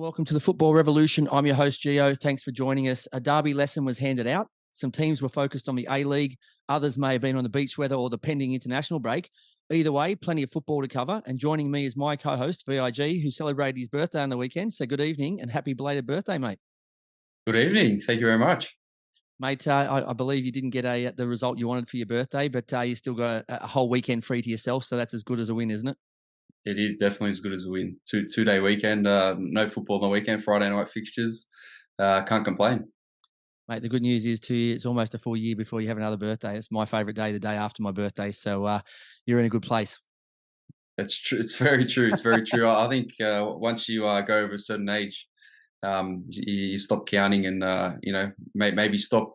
Welcome to the Football Revolution. I'm your host, Gio. Thanks for joining us. A derby lesson was handed out. Some teams were focused on the A-League. Others may have been on the beach weather or the pending international break. Either way, plenty of football to cover. And joining me is my co-host, VIG, who celebrated his birthday on the weekend. So good evening and happy belated birthday, mate. Good evening. Thank you very much. Mate, I believe you didn't get the result you wanted for your birthday, but you still got a whole weekend free to yourself. So that's as good as a win, isn't it? It is definitely as good as a win. Two-day weekend, no football on the weekend, Friday night fixtures. Can't complain. Mate, the good news is it's almost a full year before you have another birthday. It's my favourite day, the day after my birthday. So you're in a good place. That's true. It's very true. It's very true. I think once you go over a certain age, you stop counting and, maybe stop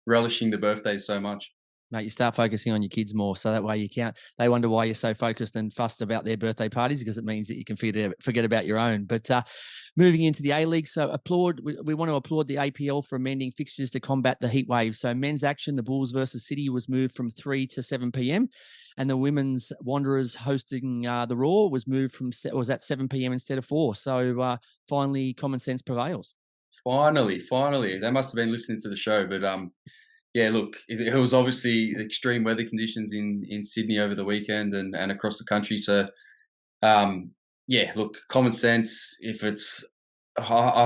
relishing the birthdays so much. Mate, you start focusing on your kids more, so that way you can't. They wonder why you're so focused and fussed about their birthday parties, because it means that you can forget about your own. But moving into the A-League, so we want to applaud the APL for amending fixtures to combat the heat wave. So men's action, the Bulls versus City, was moved from 3 to 7 p.m, and the women's Wanderers hosting the Raw was moved was at 7 p.m. instead of 4. So finally, common sense prevails. Finally, they must have been listening to the show, but yeah, look, it was obviously extreme weather conditions in Sydney over the weekend and across the country. So, yeah, look, common sense. I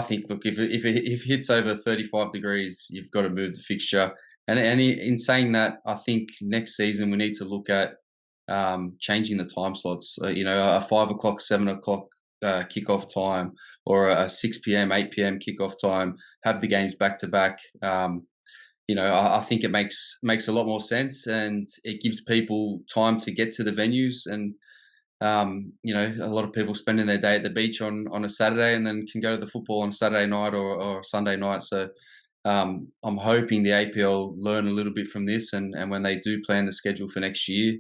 think, look, if it hits over 35 degrees, you've got to move the fixture. And in saying that, I think next season we need to look at changing the time slots. A 5 o'clock, 7 o'clock kickoff time, or a 6 p.m., 8 p.m. kickoff time. Have the games back to back. I think it makes a lot more sense, and it gives people time to get to the venues. And a lot of people spending their day at the beach on a Saturday and then can go to the football on Saturday night or Sunday night. So I'm hoping the APL learn a little bit from this, and when they do plan the schedule for next year,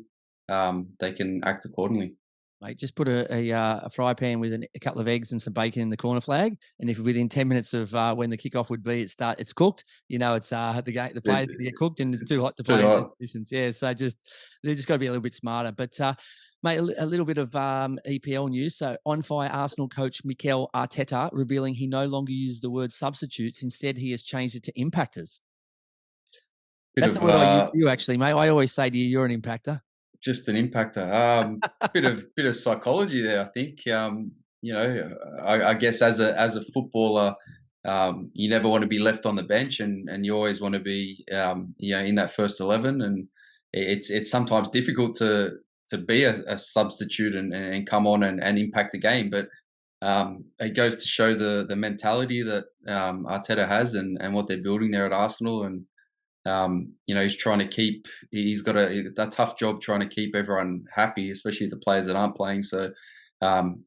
they can act accordingly. Mate, just put a fry pan with a couple of eggs and some bacon in the corner flag, and if within 10 minutes of when the kickoff would be, it's cooked. It's the players can get cooked, and it's too hot to play in those conditions. Yeah, so they just got to be a little bit smarter. But mate, a little bit of EPL news. So on fire Arsenal coach Mikel Arteta revealing he no longer uses the word substitutes. Instead, he has changed it to impactors. That's the word I use to you, actually, mate. I always say to you, you're an impactor. Just an impactor. Bit of psychology there, I think. I guess as a footballer, you never want to be left on the bench, and you always want to be, in that first 11. And it's sometimes difficult to be a substitute and come on and impact a game. But it goes to show the mentality that Arteta has and what they're building there at Arsenal. And he's got a tough job trying to keep everyone happy, especially the players that aren't playing. So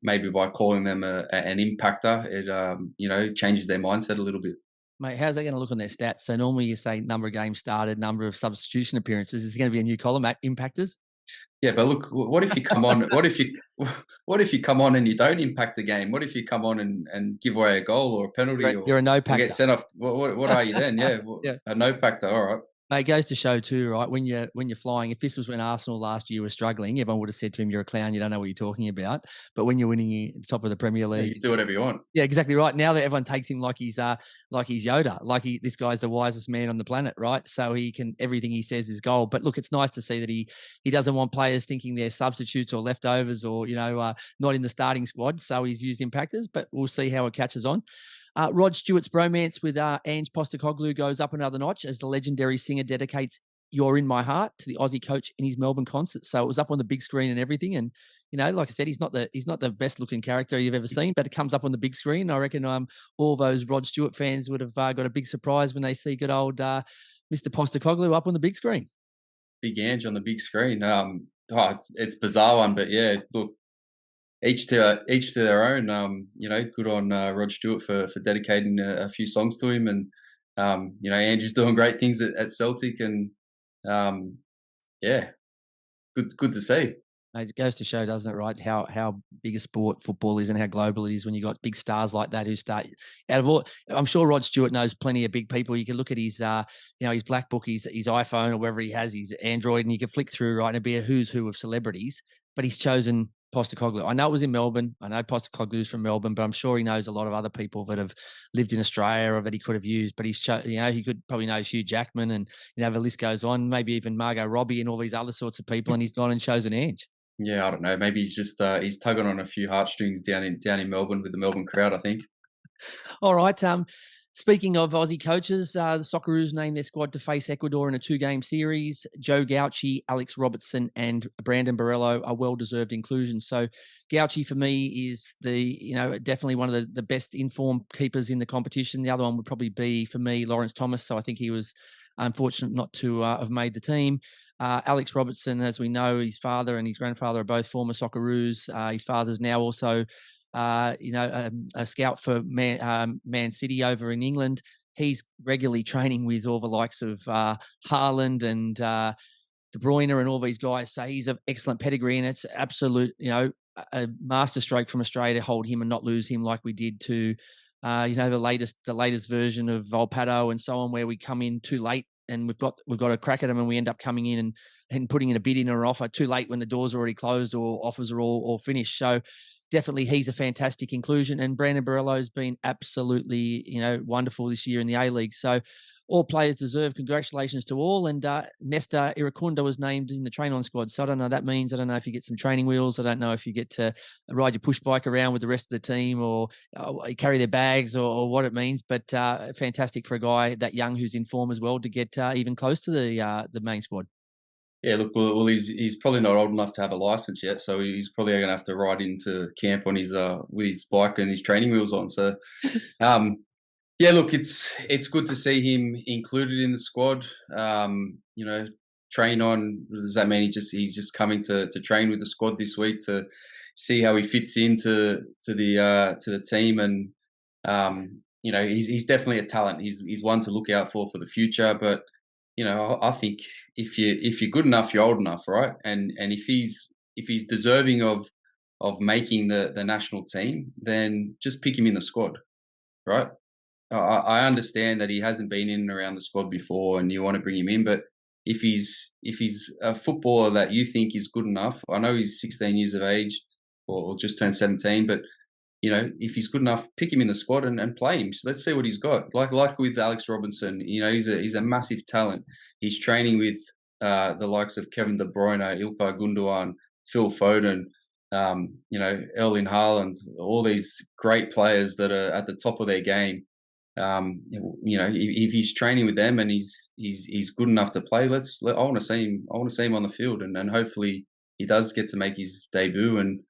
maybe by calling them an impactor, it changes their mindset a little bit. Mate, how's that going to look on their stats? So normally you say number of games started, number of substitution appearances. Is it going to be a new column, impactors? Yeah, but look, what if you come on? What if you come on and you don't impact the game? What if you come on and give away a goal or a penalty? You're a no-pactor. Get sent off. What are you then? Yeah, yeah. A no-pactor. All right. It goes to show too, right? When you're flying, if this was when Arsenal last year was struggling, everyone would have said to him, "You're a clown. You don't know what you're talking about." But when you're winning at the top of the Premier League, you do whatever you want. Yeah, exactly right. Now that everyone takes him like he's Yoda, this guy's the wisest man on the planet, right? So everything he says is gold. But look, it's nice to see that he doesn't want players thinking they're substitutes or leftovers or not in the starting squad. So he's used impactors, but we'll see how it catches on. Rod Stewart's bromance with Ange Postecoglou goes up another notch as the legendary singer dedicates "You're in My Heart" to the Aussie coach in his Melbourne concert. So it was up on the big screen and everything. And like I said, he's not the best looking character you've ever seen, but it comes up on the big screen. I reckon all those Rod Stewart fans would have got a big surprise when they see good old Mr. Postecoglou up on the big screen. Big Ange on the big screen. It's a bizarre one, but yeah, look. Each to their own. Good on Rod Stewart for dedicating a few songs to him, and Andrew's doing great things at Celtic, and good to see. It goes to show, doesn't it, right, how big a sport football is and how global it is when you got big stars like that who start out of all. I'm sure Rod Stewart knows plenty of big people. You can look at his his black book, his iPhone or wherever he has his Android, and you can flick through, right, and it'd be a who's who of celebrities. But he's chosen Postecoglou. I know it was in Melbourne. I know Postecoglou's from Melbourne, but I'm sure he knows a lot of other people that have lived in Australia or that he could have used. But he could probably know Hugh Jackman, and the list goes on. Maybe even Margot Robbie and all these other sorts of people, and he's gone and chosen Ange. Yeah, I don't know. Maybe he's just he's tugging on a few heartstrings down in Melbourne with the Melbourne crowd, I think. All right. Speaking of Aussie coaches, the Socceroos named their squad to face Ecuador in a 2-game series. Joe Gauci, Alex Robertson, and Brandon Borrello are well-deserved inclusions. So Gauci, for me, is definitely one of the best informed keepers in the competition. The other one would probably be, for me, Lawrence Thomas. So I think he was unfortunate not to have made the team. Alex Robertson, as we know, his father and his grandfather are both former Socceroos. His father's now also a scout for Man City over in England. He's regularly training with all the likes of Haaland and De Bruyne and all these guys. So he's an excellent pedigree, and it's absolute, a masterstroke from Australia to hold him and not lose him like we did to, the latest version of Volpato and so on, where we come in too late and we've got a crack at them, and we end up coming in and putting in a bid in or offer too late when the doors are already closed or offers are all finished. So definitely he's a fantastic inclusion, and Brandon Borrello's been absolutely, wonderful this year in the A-League. So all players deserve congratulations to all. And Nesta Iracunda was named in the train-on squad. So I don't know what that means. I don't know if you get some training wheels. I don't know if you get to ride your push bike around with the rest of the team or carry their bags or what it means. But fantastic for a guy that young who's in form as well to get even close to the main squad. Yeah, look, well, he's probably not old enough to have a license yet, so he's probably going to have to ride into camp on his with his bike and his training wheels on. So, yeah, look, it's good to see him included in the squad. Train on. Does that mean he's just coming to train with the squad this week to see how he fits into to the team? And he's definitely a talent. He's one to look out for the future, but. I think if you're good enough, you're old enough, right? And if he's deserving of making the national team, then just pick him in the squad, right? I understand that he hasn't been in and around the squad before, and you want to bring him in, but if he's a footballer that you think is good enough, I know he's 16 years of age or just turned 17, but if he's good enough, pick him in the squad and play him. So let's see what he's got. Like with Alex Robinson, he's a massive talent. He's training with the likes of Kevin De Bruyne, Ilkay Gundogan, Phil Foden, Erling Haaland, all these great players that are at the top of their game. If he's training with them and he's good enough to play, I want to see him. I want to see him on the field, and hopefully he does get to make his debut. And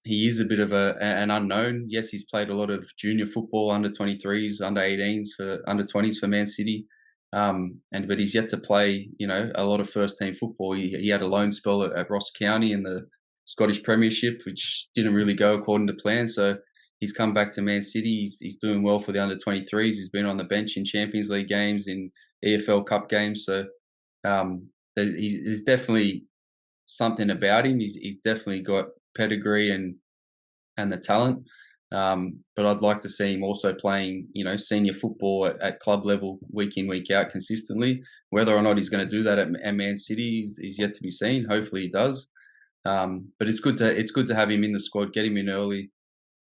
he is a bit of an unknown. Yes, he's played a lot of junior football, under 23s, under 18s, under 20s for Man City, but he's yet to play, a lot of first team football. He had a loan spell at Ross County in the Scottish Premiership, which didn't really go according to plan. So he's come back to Man City. He's doing well for the under 23s. He's been on the bench in Champions League games, in EFL Cup games. So there's definitely something about him. He's definitely got pedigree and the talent, but I'd like to see him also playing senior football at club level week in, week out consistently. Whether or not he's going to do that at Man City is yet to be seen. Hopefully he does, but it's good to have him in the squad, get him in early,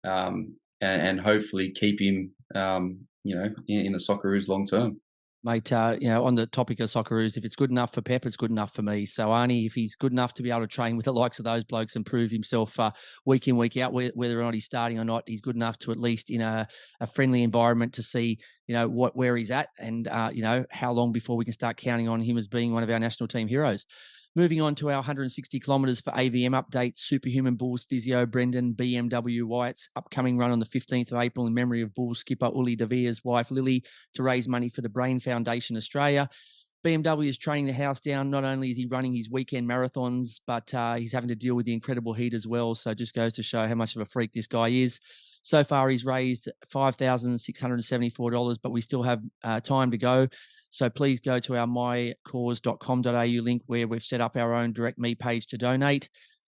and hopefully keep him in the Socceroos long term. Mate, on the topic of Socceroos, if it's good enough for Pep, it's good enough for me. So, Arnie, if he's good enough to be able to train with the likes of those blokes and prove himself week in, week out, whether or not he's starting or not, he's good enough to at least in a friendly environment to see, where he's at and, how long before we can start counting on him as being one of our national team heroes. Moving on to our 160 kilometres for AVM update, Superhuman Bulls physio Brendan BMW Wyatt's upcoming run on the 15th of April in memory of Bulls skipper Uli De Veer's wife Lily to raise money for the Brain Foundation Australia. BMW is training the house down. Not only is he running his weekend marathons, but he's having to deal with the incredible heat as well. So just goes to show how much of a freak this guy is. So far, he's raised $5,674, but we still have time to go. So please go to our mycause.com.au link where we've set up our own Direct Me page to donate.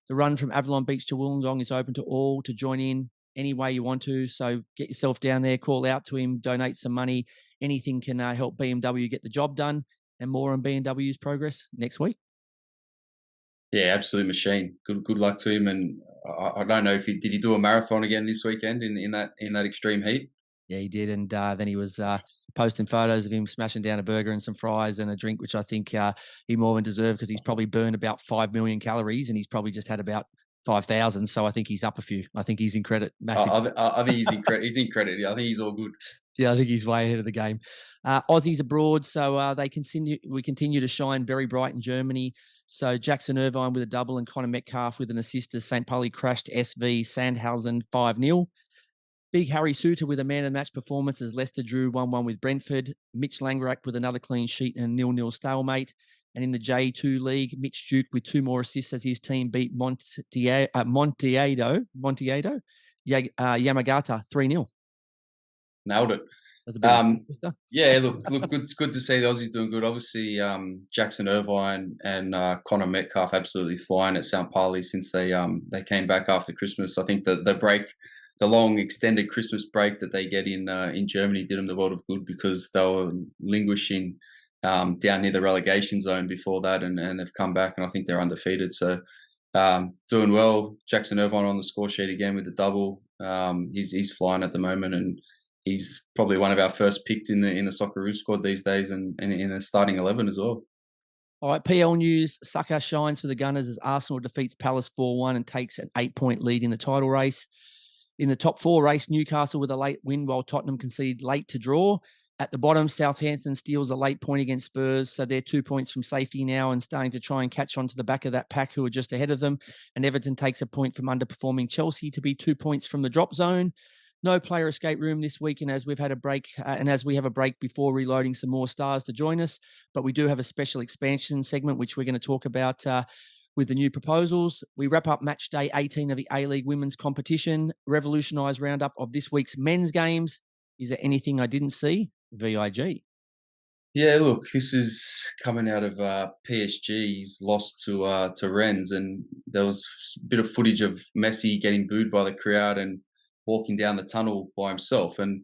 The run from Avalon Beach to Wollongong is open to all to join in any way you want to. So get yourself down there, call out to him, donate some money. Anything can help BMW get the job done, and more on BMW's progress next week. Yeah, absolute machine. Good luck to him. And I don't know if he do a marathon again this weekend in that extreme heat. Yeah, he did, and then he was posting photos of him smashing down a burger and some fries and a drink, which I think he more than deserved because he's probably burned about 5 million calories and he's probably just had about 5,000. So I think he's up a few. I think he's in credit massive. I think he's in credit. He's in credit. I think he's all good. Yeah, I think he's way ahead of the game. Aussies abroad, so we continue to shine very bright in Germany. So Jackson Irvine with a double and Connor Metcalf with an assist as St. Pauli crashed SV Sandhausen 5-0. Big Harry Suter with a man of the match performance as Leicester drew 1-1 with Brentford. Mitch Langrak with another clean sheet and a 0-0 stalemate. And in the J2 League, Mitch Duke with 2 more assists as his team beat Yamagata 3-0. Nailed it. That's a bit yeah, look, good to see the Aussies doing good. Obviously, Jackson Irvine and Connor Metcalf absolutely flying at St. Pauli since they came back after Christmas. I think the long extended Christmas break that they get in Germany did them the world of good because they were languishing down near the relegation zone before that, and they've come back and I think they're undefeated. So doing well. Jackson Irvine on the score sheet again with the double. He's flying at the moment and he's probably one of our first picked in the Socceroo squad these days and in the starting 11 as well. All right, PL news. Saka shines for the Gunners as Arsenal defeats Palace 4-1 and takes an 8-point lead in the title race. In the top 4 race, Newcastle with a late win while Tottenham conceded late to draw. At the bottom, Southampton steals a late point against Spurs, so they're 2 points from safety now and starting to try and catch on to the back of that pack who are just ahead of them. And Everton takes a point from underperforming Chelsea to be 2 points from the drop zone. No player escape room this week, and as we've had a break, and as we have a break before reloading some more stars to join us, but we do have a special expansion segment which we're going to talk about with the new proposals. We wrap up match day 18 of the A-League women's competition, revolutionised roundup of this week's men's games. Is there anything I didn't see? VIG. Yeah, look, this is coming out of PSG's loss to Rennes, and there was a bit of footage of Messi getting booed by the crowd and walking down the tunnel by himself. And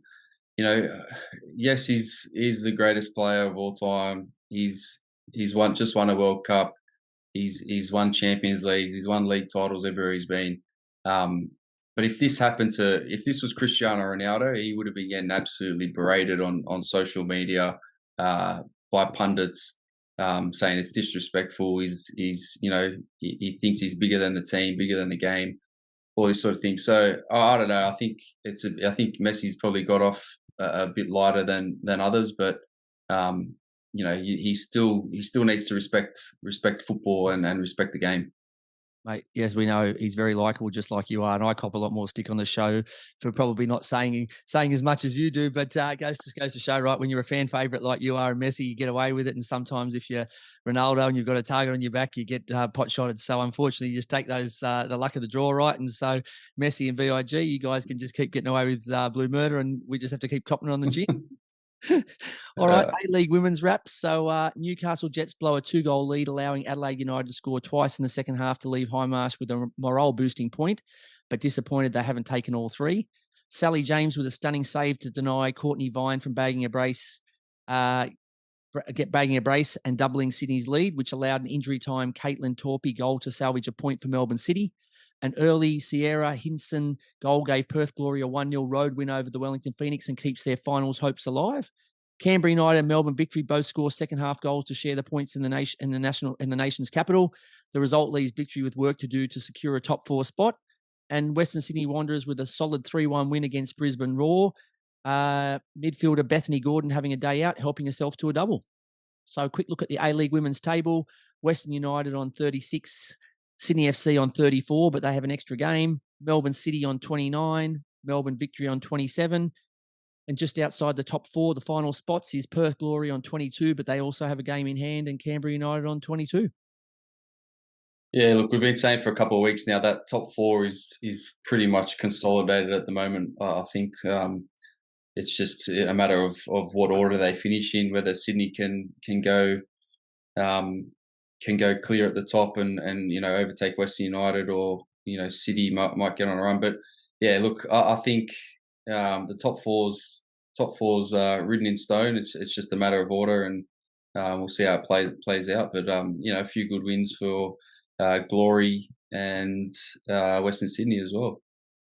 yes, he's the greatest player of all time. He's just won a World Cup. He's won Champions Leagues. He's won league titles everywhere he's been. But if this was Cristiano Ronaldo, he would have been getting absolutely berated on social media by pundits, saying it's disrespectful. He thinks he's bigger than the team, bigger than the game, all this sort of thing. So I don't know. I think Messi's probably got off a bit lighter than others, but he still needs to respect football and respect the game. Mate, yes, we know he's very likable, just like you are, and I cop a lot more stick on the show for probably not saying as much as you do. But it goes to show, right? When you're a fan favorite like you are, and Messi, you get away with it. And sometimes if you're Ronaldo and you've got a target on your back, you get pot shotted. So unfortunately, you just take those the luck of the draw, right? And so Messi and VIG, you guys can just keep getting away with blue murder, and we just have to keep copping on the gin. All right, A-League women's wrap. So Newcastle Jets blow a 2-goal lead, allowing Adelaide United to score twice in the second half to leave Highmarsh with a morale-boosting point, but disappointed they haven't taken all 3. Sally James with a stunning save to deny Courtney Vine from bagging a brace and doubling Sydney's lead, which allowed an injury-time Caitlin Torpey goal to salvage a point for Melbourne City. An early Sierra Hinson goal gave Perth Glory a 1-0 road win over the Wellington Phoenix and keeps their finals hopes alive. Canberra United and Melbourne Victory both score second half goals to share the points in the nation's capital. The result leaves Victory with work to do to secure a top 4 spot. And Western Sydney Wanderers with a solid 3-1 win against Brisbane Roar. Midfielder Bethany Gordon having a day out, helping herself to a double. So a quick look at the A-League women's table. Western United on 36. Sydney FC on 34, but they have an extra game. Melbourne City on 29. Melbourne Victory on 27. And just outside the top 4, the final spots is Perth Glory on 22, but they also have a game in hand, and Canberra United on 22. Yeah, look, we've been saying for a couple of weeks now that top 4 is pretty much consolidated at the moment. I think it's just a matter of what order they finish in, whether Sydney can go clear at the top and overtake Western United, or City might get on a run. But yeah, look, I think the top four's written in stone. It's just a matter of order, and we'll see how it plays out. But a few good wins for Glory, and Western Sydney as well.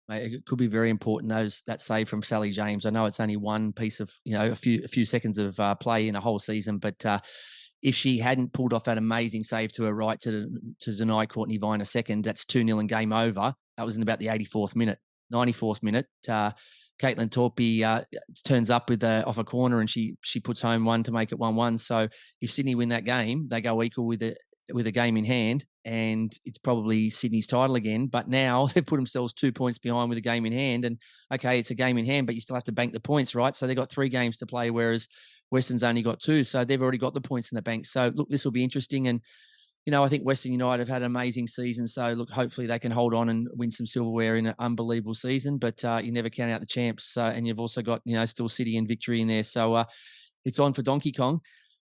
It could be very important, that save from Sally James. I know it's only one piece of, a few seconds of play in a whole season, but if she hadn't pulled off that amazing save to her right to deny Courtney Vine a second, that's 2-0 and game over. That was in about the 84th minute. 94th minute, Caitlin Torpy turns up with off a corner, and she puts home one to make it 1-1. So if Sydney win that game, they go equal with a game in hand, and it's probably Sydney's title again. But now they've put themselves 2 points behind with a game in hand, and okay, it's a game in hand, but you still have to bank the points, right? So they've got 3 games to play, whereas Western's only got 2. So they've already got the points in the bank. So look, this will be interesting. And, I think Western United have had an amazing season. So look, hopefully they can hold on and win some silverware in an unbelievable season. But you never count out the champs. And you've also got, still City and Victory in there. So it's on for Donkey Kong.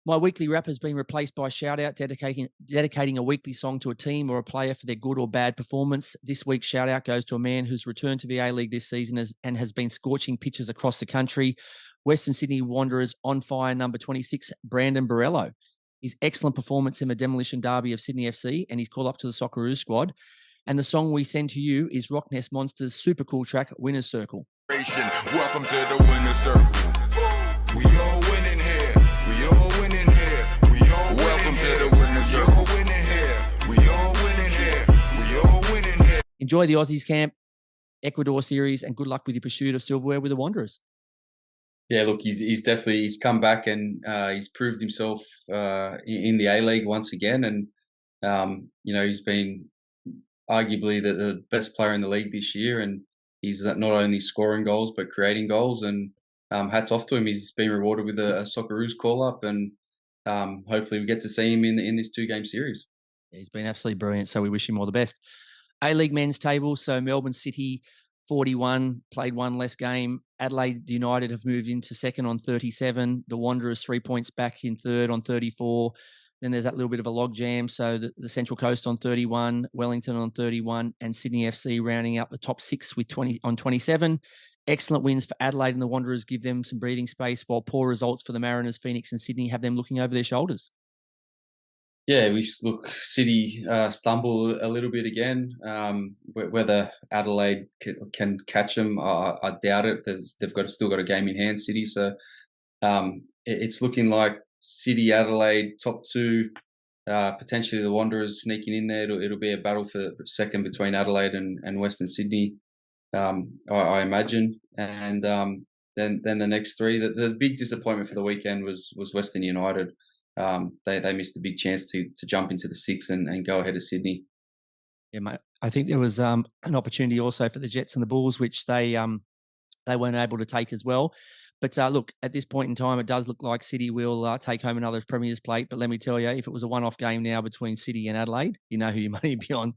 My weekly wrap has been replaced by Shout Out, dedicating a weekly song to a team or a player for their good or bad performance. This week's Shout Out goes to a man who's returned to the A-League this season and has been scorching pitches across the country. Western Sydney Wanderers on fire, number 26, Brandon Borrello. His excellent performance in the demolition derby of Sydney FC and his call up to the Socceroos squad. And the song we send to you is Rock Nest Monsters' super cool track, Winner's Circle. Welcome to the Winner's Circle. We all winning here. We all winning here. We all welcome to the Winner's Circle. We all winning here. We all winning here. We all winning here. Enjoy the Aussies camp, Ecuador series, and good luck with your pursuit of silverware with the Wanderers. Yeah, look, he's come back, and he's proved himself in the A-League once again, and he's been arguably the best player in the league this year, and he's not only scoring goals but creating goals, and hats off to him. He's been rewarded with a Socceroos call-up, and hopefully we get to see him in this 2-game series. Yeah, he's been absolutely brilliant, so we wish him all the best. A-League men's table, so Melbourne City 41, played one less game. Adelaide United have moved into second on 37. The Wanderers 3 points back in third on 34. Then there's that little bit of a log jam. So the Central Coast on 31, Wellington on 31, and Sydney FC rounding out the top 6 with 20 on 27. Excellent wins for Adelaide, and the Wanderers give them some breathing space, while poor results for the Mariners, Phoenix and Sydney have them looking over their shoulders. Yeah, City stumble a little bit again. Whether Adelaide can catch them, I doubt it. They've still got a game in hand, City. So it's looking like City, Adelaide, top 2, potentially the Wanderers sneaking in there. It'll be a battle for second between Adelaide and Western Sydney, I imagine. And then the next 3. The big disappointment for the weekend was Western United. They missed a big chance to jump into the 6 and go ahead of Sydney. Yeah, mate. I think there was an opportunity also for the Jets and the Bulls, which they weren't able to take as well. But look, at this point in time, it does look like City will take home another Premier's plate. But let me tell you, if it was a one-off game now between City and Adelaide, you know who your money would be on.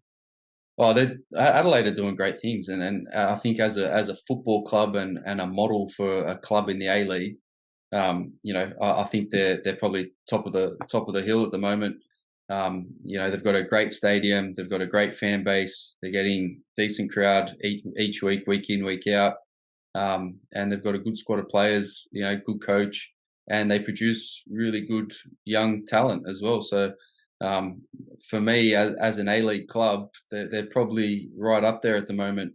Oh, Adelaide are doing great things, and I think as a football club and a model for a club in the A-League. I think they're probably top of the hill at the moment. They've got a great stadium, they've got a great fan base, they're getting decent crowd each week in, week out, and they've got a good squad of players, good coach, and they produce really good young talent as well. So for me, as an A-League club, they're probably right up there at the moment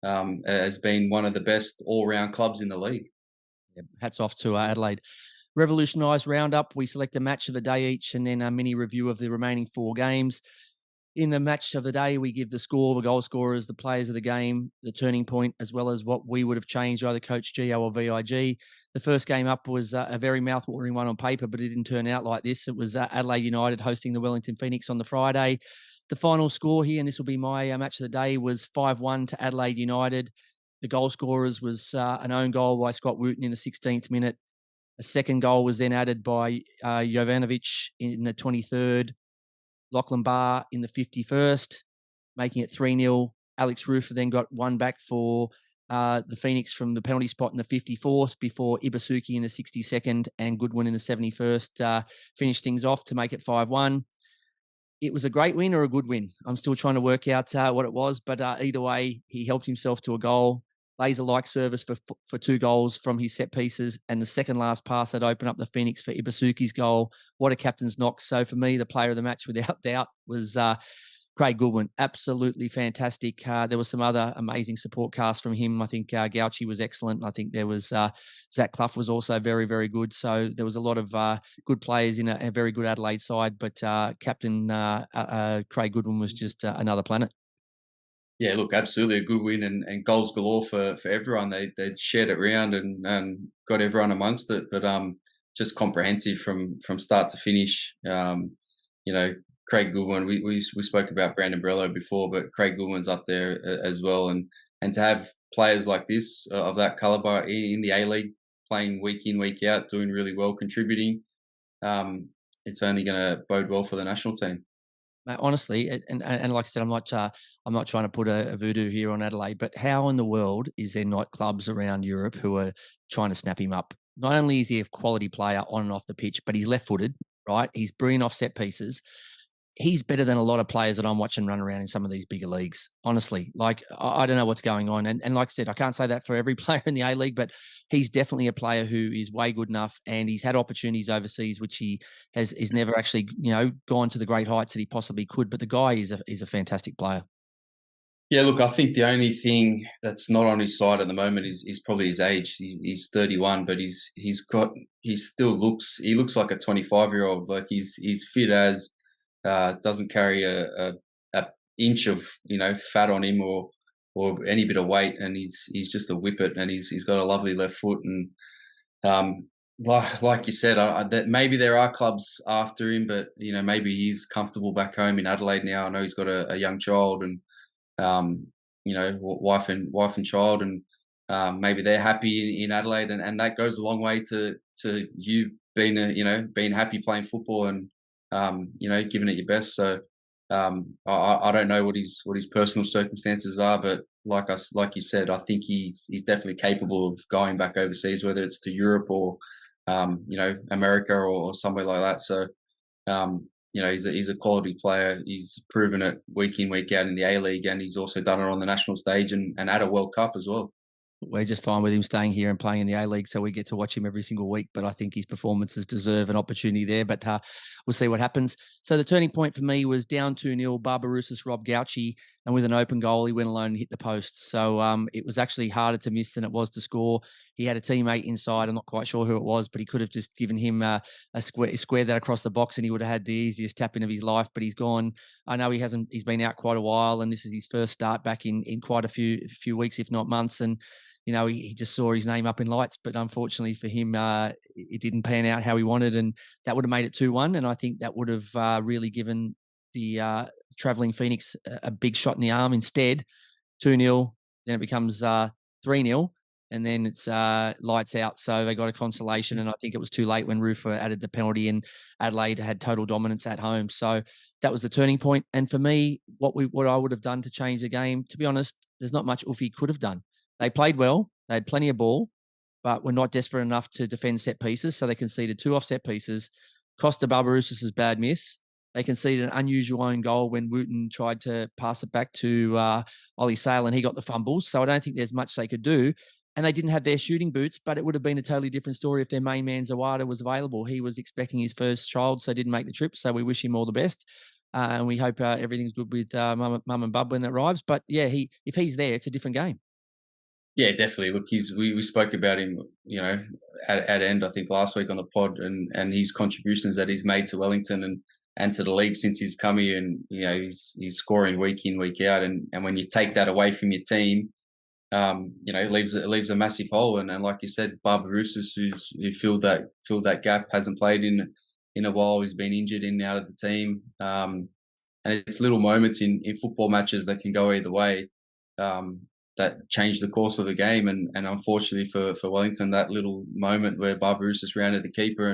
as being one of the best all-round clubs in the league. Yeah, hats off to Adelaide. Revolutionised Round-up, we select a match of the day each and then a mini review of the remaining 4 games. In the match of the day, we give the score, the goal scorers, the players of the game, the turning point, as well as what we would have changed, either Coach Gio or VIG. The first game up was a very mouth-watering one on paper, but it didn't turn out like this. It was Adelaide United hosting the Wellington Phoenix on the Friday. The final score here, and this will be my match of the day, was 5-1 to Adelaide United. The goal scorers was an own goal by Scott Wooten in the 16th minute. A second goal was then added by Jovanovic in the 23rd. Lachlan Barr in the 51st, making it 3-0. Alex Rufer then got one back for the Phoenix from the penalty spot in the 54th before Ibasuki in the 62nd and Goodwin in the 71st finished things off to make it 5-1. It was a great win or a good win. I'm still trying to work out what it was, but either way, he helped himself to a goal. Laser-like service for 2 goals from his set pieces, and the second last pass that opened up the Phoenix for Ibasuki's goal. What a captain's knock. So for me, the player of the match without doubt was Craig Goodwin, absolutely fantastic. There was some other amazing support cast from him. I think Gauchi was excellent. I think there was Zach Clough was also very, very good. So there was a lot of good players in a very good Adelaide side, but Captain Craig Goodwin was just another planet. Yeah, look, absolutely a good win and goals galore for everyone. They shared it around and got everyone amongst it. But just comprehensive from start to finish. Craig Goodwin. We spoke about Brandon Brello before, but Craig Goodwin's up there as well. And to have players like this of that caliber in the A-League playing week in, week out, doing really well, contributing, it's only going to bode well for the national team. Honestly, and like I said, I'm not trying to put a voodoo here on Adelaide, but how in the world is there not clubs around Europe who are trying to snap him up? Not only is he a quality player on and off the pitch, but he's left-footed, right? He's brilliant off set pieces. He's better than a lot of players that I'm watching run around in some of these bigger leagues. Honestly, like I don't know what's going on. And like I said, I can't say that for every player in the A-League, but he's definitely a player who is way good enough, and he's had opportunities overseas, which he is never actually, gone to the great heights that he possibly could. But the guy is a fantastic player. Yeah, look, I think the only thing that's not on his side at the moment is probably his age. He's 31, but he looks like a 25-year-old. Like he's fit as. Doesn't carry a inch of fat on him or any bit of weight, and he's just a whippet, and he's got a lovely left foot, and like you said, that maybe there are clubs after him, but maybe he's comfortable back home in Adelaide now. I know he's got a young child and wife and child, and maybe they're happy in Adelaide, and that goes a long way to you being happy playing football and giving it your best. So I don't know what his personal circumstances are, but like you said, I think he's definitely capable of going back overseas, whether it's to Europe or America or somewhere like that. So he's a quality player. He's proven it week in, week out in the A-League, and he's also done it on the national stage and at a World Cup as well. We're just fine with him staying here and playing in the A-League, so we get to watch him every single week. But I think his performances deserve an opportunity there. But we'll see what happens. So the turning point for me was down 2-0, Barbarouses robbed Gauchi, and with an open goal, he went alone and hit the post. So it was actually harder to miss than it was to score. He had a teammate inside. I'm not quite sure who it was, but he could have just given him a square that across the box, and he would have had the easiest tap-in of his life. But he's gone. I know he's been out quite a while, and this is his first start back in quite a few weeks, if not months. And he just saw his name up in lights, but unfortunately for him, it didn't pan out how he wanted, and that would have made it 2-1. And I think that would have really given the travelling Phoenix a big shot in the arm. Instead, 2-0, then it becomes 3-0, and then it's lights out. So they got a consolation, and I think it was too late when Rufa added the penalty, and Adelaide had total dominance at home. So that was the turning point. And for me, what I would have done to change the game, to be honest, there's not much Uffy could have done. They played well. They had plenty of ball, but were not desperate enough to defend set pieces. So they conceded 2 offset pieces. Cost the Barbarouses' bad miss. They conceded an unusual own goal when Wooten tried to pass it back to Ollie Sale, and he got the fumbles. So I don't think there's much they could do. And they didn't have their shooting boots, but it would have been a totally different story if their main man, Zawada, was available. He was expecting his first child, so didn't make the trip. So we wish him all the best. And we hope everything's good with mum and bub when it arrives. But yeah, if he's there, it's a different game. Yeah, definitely. Look, we spoke about him, at end, I think last week on the pod, and his contributions that he's made to Wellington and to the league since he's come here, and he's scoring week in, week out, and when you take that away from your team, it leaves a massive hole. And like you said, Barbarouses, who filled that gap, hasn't played in a while. He's been injured in and out of the team, and it's little moments in football matches that can go either way. That changed the course of the game, and unfortunately for Wellington, that little moment where Barbarouses rounded the keeper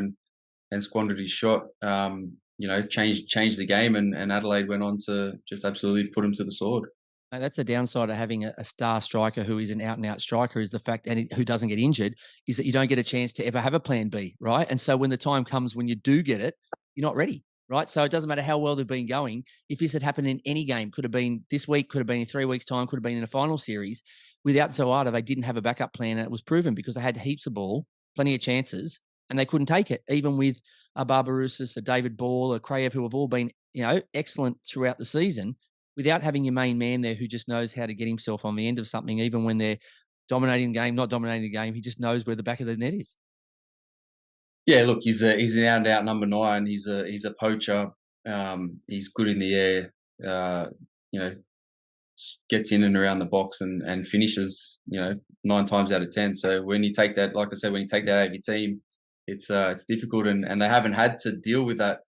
and squandered his shot, changed the game, and Adelaide went on to just absolutely put him to the sword. And that's the downside of having a star striker who is an out-and-out striker, is the fact, and who doesn't get injured, is that you don't get a chance to ever have a plan B, right? And so when the time comes when you do get it, you're not ready. Right. So it doesn't matter how well they've been going. If this had happened in any game, could have been this week, could have been in 3 weeks' time, could have been in a final series. Without Zawada, they didn't have a backup plan. And it was proven because they had heaps of ball, plenty of chances, and they couldn't take it. Even with a Barbarouses, a David Ball, a Krayev, who have all been, excellent throughout the season, without having your main man there who just knows how to get himself on the end of something, even when they're dominating the game, not dominating the game, he just knows where the back of the net is. Yeah, look, he's an out and out number 9. He's a poacher. He's good in the air. You know, gets in and around the box and finishes. 9 times out of 10. So when you take that, like I said, when you take that out of your team, it's difficult, and they haven't had to deal with that,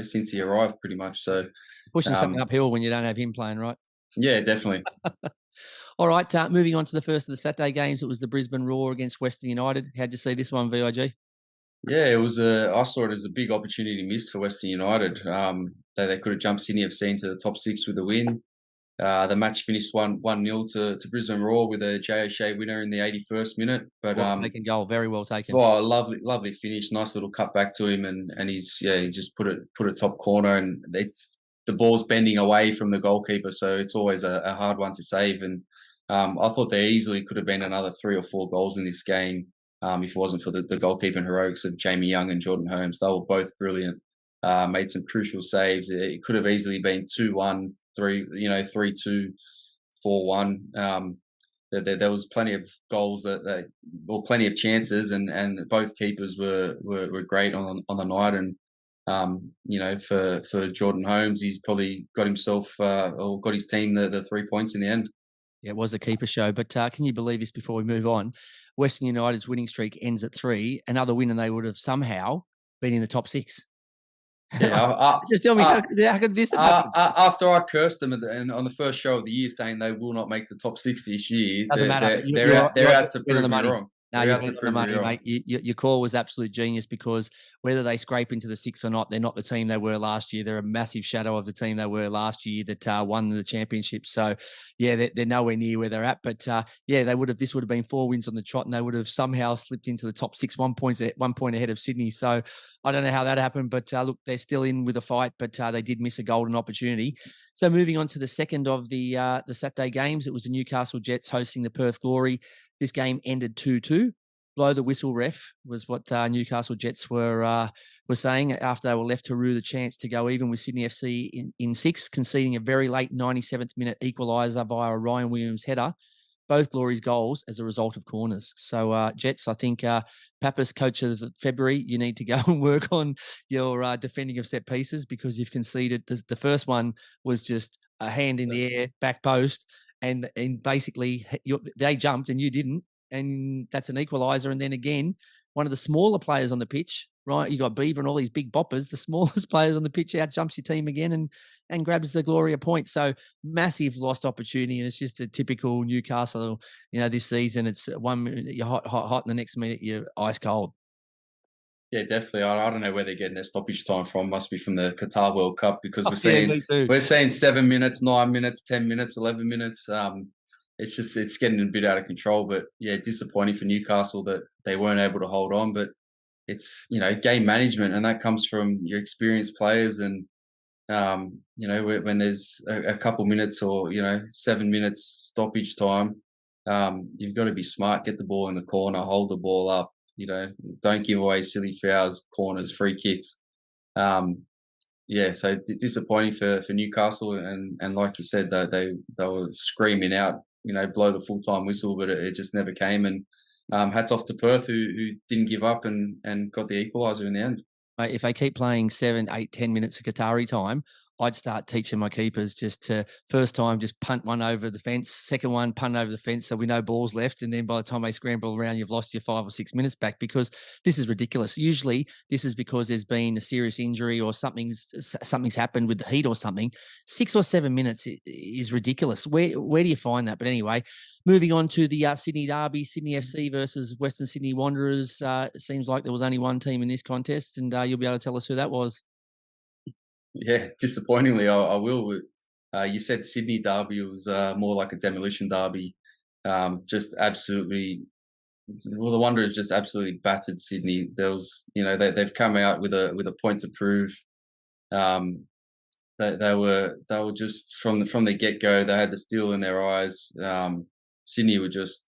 since he arrived, pretty much. So pushing something uphill when you don't have him playing, right? Yeah, definitely. All right, moving on to the first of the Saturday games. It was the Brisbane Roar against Western United. How'd you see this one, VIG? Yeah, it was I saw it as a big opportunity missed for Western United. They could have jumped Sydney FC into the top 6 with a win. The match finished 1-0 to Brisbane Roar with a J. O'Shea winner in the 81st minute. But well taken goal, very well taken. Oh, lovely finish, nice little cut back to him, and he just put it top corner, and the ball's bending away from the goalkeeper, so it's always a hard one to save. And I thought there easily could have been another 3 or 4 goals in this game. If it wasn't for the goalkeeping heroics of Jamie Young and Jordan Holmes. They were both brilliant. Made some crucial saves. It could have easily been 2-1, 3-2, 4-1. There was plenty of goals or plenty of chances, and both keepers were great on the night. And for Jordan Holmes, he's probably got himself or got his team the 3 points in the end. Yeah, it was a keeper show, but can you believe this before we move on? Western United's winning streak ends at 3. Another win and they would have somehow been in the top 6. Yeah, just tell me how could this happen? After I cursed them on the first show of the year, saying they will not make the top 6 this year, doesn't matter. They're out to prove me wrong. No, you're on the money, mate. Your call was absolute genius, because whether they scrape into the 6 or not, they're not the team they were last year. They're a massive shadow of the team they were last year that won the championship. So, yeah, they're nowhere near where they're at. But this would have been 4 wins on the trot, and they would have somehow slipped into the top 6, 1 point ahead of Sydney. So I don't know how that happened, but look, they're still in with a fight, but they did miss a golden opportunity. So moving on to the second of the Saturday games, it was the Newcastle Jets hosting the Perth Glory. This game ended 2-2. Blow the whistle, ref, was what Newcastle Jets were saying after they were left to rue the chance to go even with Sydney FC in 6, conceding a very late 97th minute equaliser via a Ryan Williams header. Both Glory's goals as a result of corners. So Jets, I think Pappas, coach of February, you need to go and work on your defending of set pieces, because you've conceded. The first one was just a hand in the air, back post, and basically they jumped and you didn't, and that's an equaliser. And then again, one of the smaller players on the pitch, right? You got Beaver and all these big boppers. The smallest players on the pitch out jumps your team again and grabs the Glory a point. So massive lost opportunity, and it's just a typical Newcastle. This season, it's 1 minute you're hot, and the next minute you're ice cold. Yeah, definitely. I don't know where they're getting their stoppage time from. Must be from the Qatar World Cup, because we're seeing 7 minutes, 9 minutes, 10 minutes, 11 minutes. It's getting a bit out of control. But yeah, disappointing for Newcastle that they weren't able to hold on. But it's game management, and that comes from your experienced players. And when there's a couple minutes or 7 minutes stoppage time, you've got to be smart. Get the ball in the corner, hold the ball up. Don't give away silly fouls, corners, free kicks. So disappointing for Newcastle, and like you said, they were screaming out, blow the full-time whistle, but it just never came. And hats off to Perth, who didn't give up and got the equaliser in the end. If they keep playing 7, 8, 10 minutes of Qatari time, I'd start teaching my keepers just to first time just punt one over the fence, second one punt over the fence, so we know balls left, and then by the time they scramble around, you've lost your 5 or 6 minutes back, because this is ridiculous. Usually this is because there's been a serious injury or something's happened with the heat or something. 6 or 7 minutes is ridiculous. Where do you find that? But anyway, moving on to the Sydney Derby, Sydney FC versus Western Sydney Wanderers. It seems like there was only one team in this contest, and you'll be able to tell us who that was. Yeah, disappointingly, I will. You said Sydney Derby was more like a demolition derby. Just absolutely, the Wanderers just absolutely battered Sydney. There was, they've come out with a point to prove. They were just from the get go. They had the steel in their eyes. Sydney were just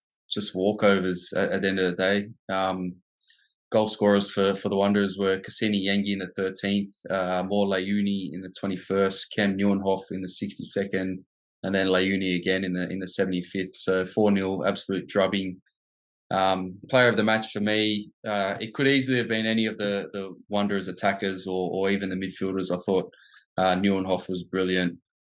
walkovers at the end of the day. Goal scorers for the Wanderers were Cassini Yengi in the 13th, More Layuni in the 21st, Cam Neuenhoff in the 62nd, and then Leuni again in the 75th. So 4-0, absolute drubbing. Player of the match for me, it could easily have been any of the Wanderers attackers or even the midfielders. I thought Neuenhoff was brilliant.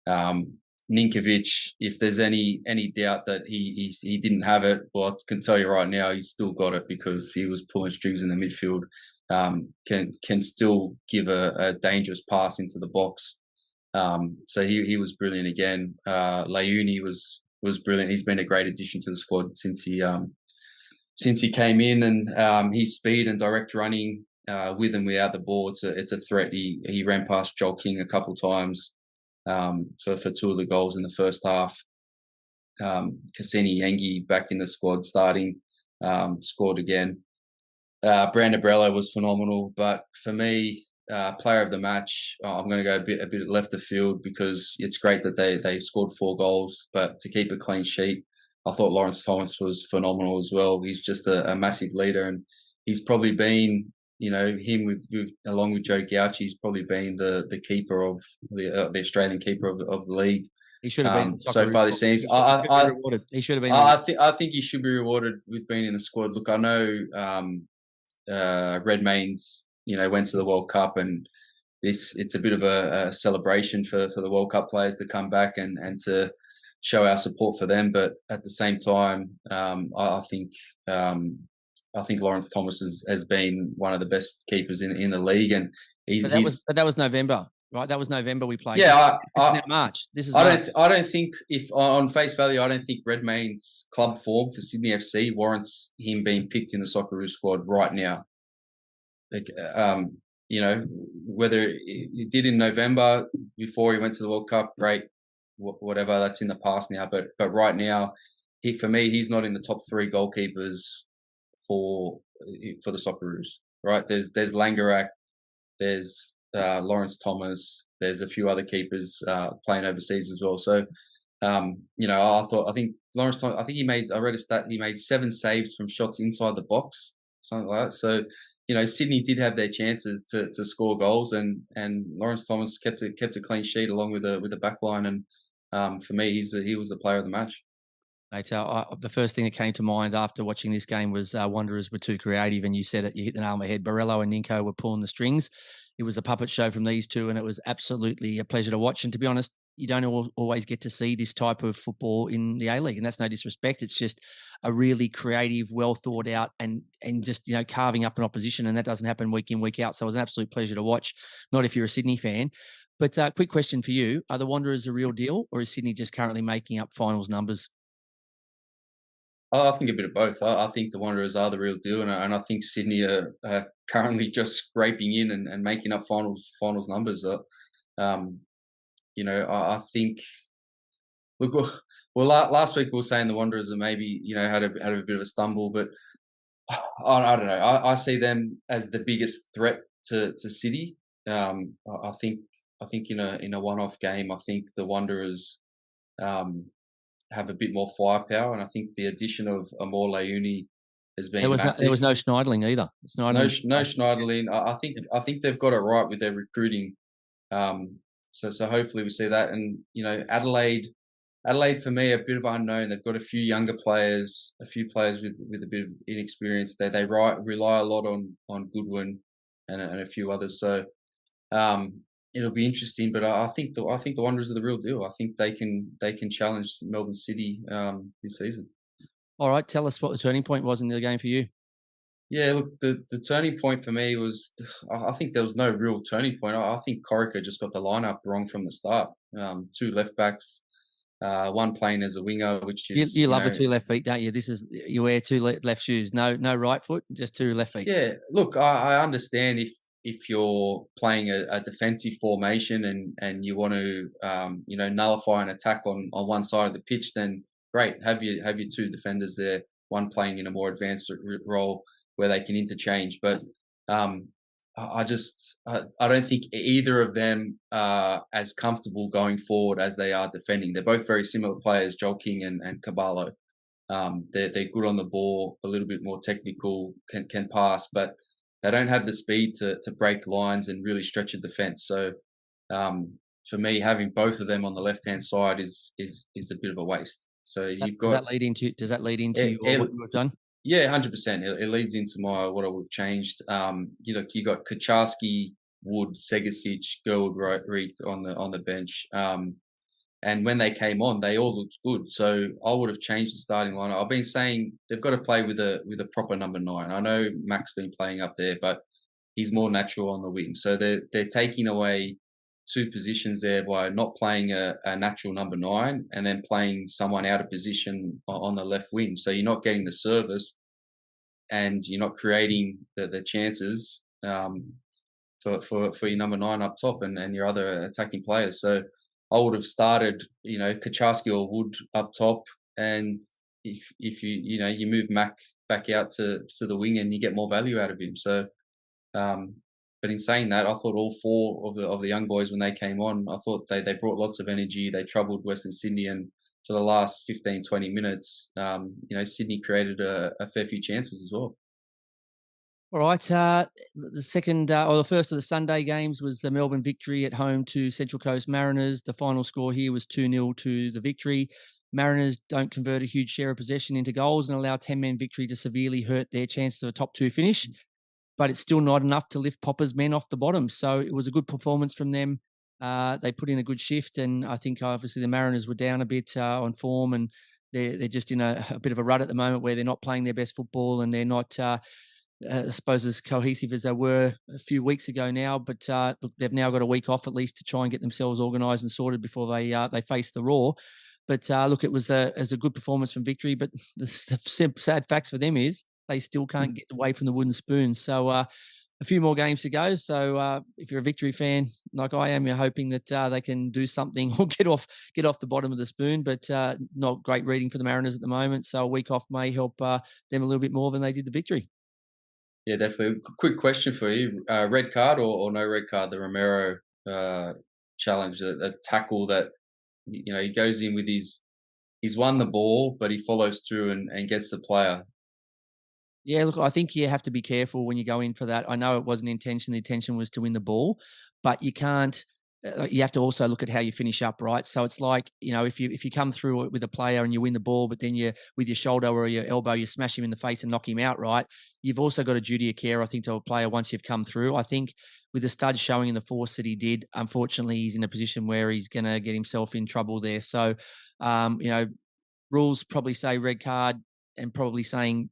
Ninkovic, if there's any doubt that he didn't have it, well, I can tell you right now, he's still got it because he was pulling strings in the midfield. Can still give a dangerous pass into the box. So he was brilliant again. Leuni was brilliant. He's been a great addition to the squad since he came in, and his speed and direct running with and without the ball, it's a threat. He ran past Joel King a couple times for 2 of the goals in the first half. Cassini Yengi back in the squad starting, scored again. Brand Abrello was phenomenal, but for me, player of the match, I'm going to go a bit left of field because it's great that they scored 4 goals, but to keep a clean sheet, I thought Lawrence Thomas was phenomenal as well. He's just a massive leader, and he's probably been, him along with Joe Gauci, he's probably been the keeper of the Australian keeper of the league. He should have been so far this season. He should have been. I think he should be rewarded with being in the squad. Look, I know Redmayne's, went to the World Cup, and it's a bit of a celebration for the World Cup players to come back and to show our support for them. But at the same time, I think Lawrence Thomas has been one of the best keepers in the league, and that was November, right? That was November we played. Yeah, this is now March. This is. I don't think, if on face value, I don't think Redmayne's club form for Sydney FC warrants him being picked in the Socceroos squad right now. Like, whether he did in November before he went to the World Cup, great. Whatever, that's in the past now. But right now, for me, he's not in the top 3 goalkeepers for the Socceroos. Right? There's Langerak, there's Lawrence Thomas, there's a few other keepers playing overseas as well. So, I think Lawrence Thomas, I think I read a stat, he made 7 saves from shots inside the box, something like that. So, Sydney did have their chances to score goals, and Lawrence Thomas kept a clean sheet along with the back line. And for me, he was the player of the match. Mate, the first thing that came to mind after watching this game was Wanderers were too creative, and you said it, you hit the nail on the head. Borrello and Ninko were pulling the strings. It was a puppet show from these two, and it was absolutely a pleasure to watch. And to be honest, you don't always get to see this type of football in the A-League, and that's no disrespect. It's just a really creative, well thought out, and just carving up an opposition, and that doesn't happen week in, week out. So it was an absolute pleasure to watch. Not if you're a Sydney fan. But quick question for you: are the Wanderers a real deal, or is Sydney just currently making up finals numbers? I think a bit of both. I think the Wanderers are the real deal, and I think Sydney are currently just scraping in and making up finals numbers. I think. Look, well, last week we were saying the Wanderers are maybe had a bit of a stumble, but I don't know. I see them as the biggest threat to City. I think in a one-off game, I think the Wanderers have a bit more firepower, and I think the addition of Amor Leuni has been massive. There was no Schneiderlin either. No Schneiderlin. I think they've got it right with their recruiting. So hopefully we see that. And Adelaide for me, a bit of unknown. They've got a few younger players, a few players with a bit of inexperience. They rely a lot on Goodwin and a few others. So it'll be interesting. But I think the Wanderers are the real deal. I think they can challenge Melbourne City this season. All right, tell us what the turning point was in the game for you. Yeah, look, the turning point for me was, I think there was no real turning point. I think Corica just got the lineup wrong from the start. 2 left backs, one playing as a winger, which is you love the 2 left feet, don't you? You wear 2 left shoes, no right foot, just 2 left feet. Yeah, look, I understand if you're playing a defensive formation and you want to nullify an attack on one side of the pitch, then great, have your 2 defenders there, one playing in a more advanced role where they can interchange. But I don't think either of them are as comfortable going forward as they are defending. They're both very similar players, Joel King and Caballo. They're good on the ball, a little bit more technical, can pass, but they don't have the speed to break lines and really stretch a defence. So for me, having both of them on the left-hand side is a bit of a waste. So you've Does got that lead into what you have done? yeah, 100%. It leads into what we've changed. You got Kaczarski, Wood, Segasic, Gerwood, Reek on the bench. And when they came on, they all looked good. So I would have changed the starting lineup. I've been saying they've got to play with a proper number 9. I know Mac's been playing up there, but he's more natural on the wing. So they're taking away 2 positions there by not playing a natural number 9 and then playing someone out of position on the left wing. So you're not getting the service and you're not creating the chances for your number 9 up top and your other attacking players. So I would have started, Kaczarski or Wood up top, and if you move Mac back out to the wing and you get more value out of him. So, but in saying that, I thought all 4 of the young boys when they came on, I thought they brought lots of energy. They troubled Western Sydney, and for the last 15-20 minutes, Sydney created a fair few chances as well. All right. The second or the first of the Sunday games was the Melbourne victory at home to Central Coast Mariners. The final score here was 2-0 to the Victory. Mariners don't convert a huge share of possession into goals and allow 10-man victory to severely hurt their chances of a top 2 finish. But it's still not enough to lift Popper's men off the bottom. So it was a good performance from them. They put in a good shift, and I think obviously the Mariners were down a bit on form, and they're just in a bit of a rut at the moment where they're not playing their best football and they're not I suppose as cohesive as they were a few weeks ago now, but look, they've now got a week off at least to try and get themselves organised and sorted before they face the Raw. But look, it was a good performance from Victory. But the sad facts for them is they still can't get away from the wooden spoon. So a few more games to go. So if you're a Victory fan like I am, you're hoping that they can do something or get off the bottom of the spoon. But not great reading for the Mariners at the moment. So a week off may help them a little bit more than they did the Victory. Yeah, definitely. Quick question for you: red card or no red card? The Romero challenge, a tackle that he goes in with he's won the ball, but he follows through and gets the player. Yeah, look, I think you have to be careful when you go in for that. I know it wasn't intention; the intention was to win the ball, but you can't. You have to also look at how you finish up, right? So it's like, if you come through it with a player and you win the ball, but then you with your shoulder or your elbow, you smash him in the face and knock him out, right? You've also got a duty of care, I think, to a player once you've come through. I think with the studs showing in the force that he did, unfortunately, he's in a position where he's going to get himself in trouble there. So, rules probably say red card and probably saying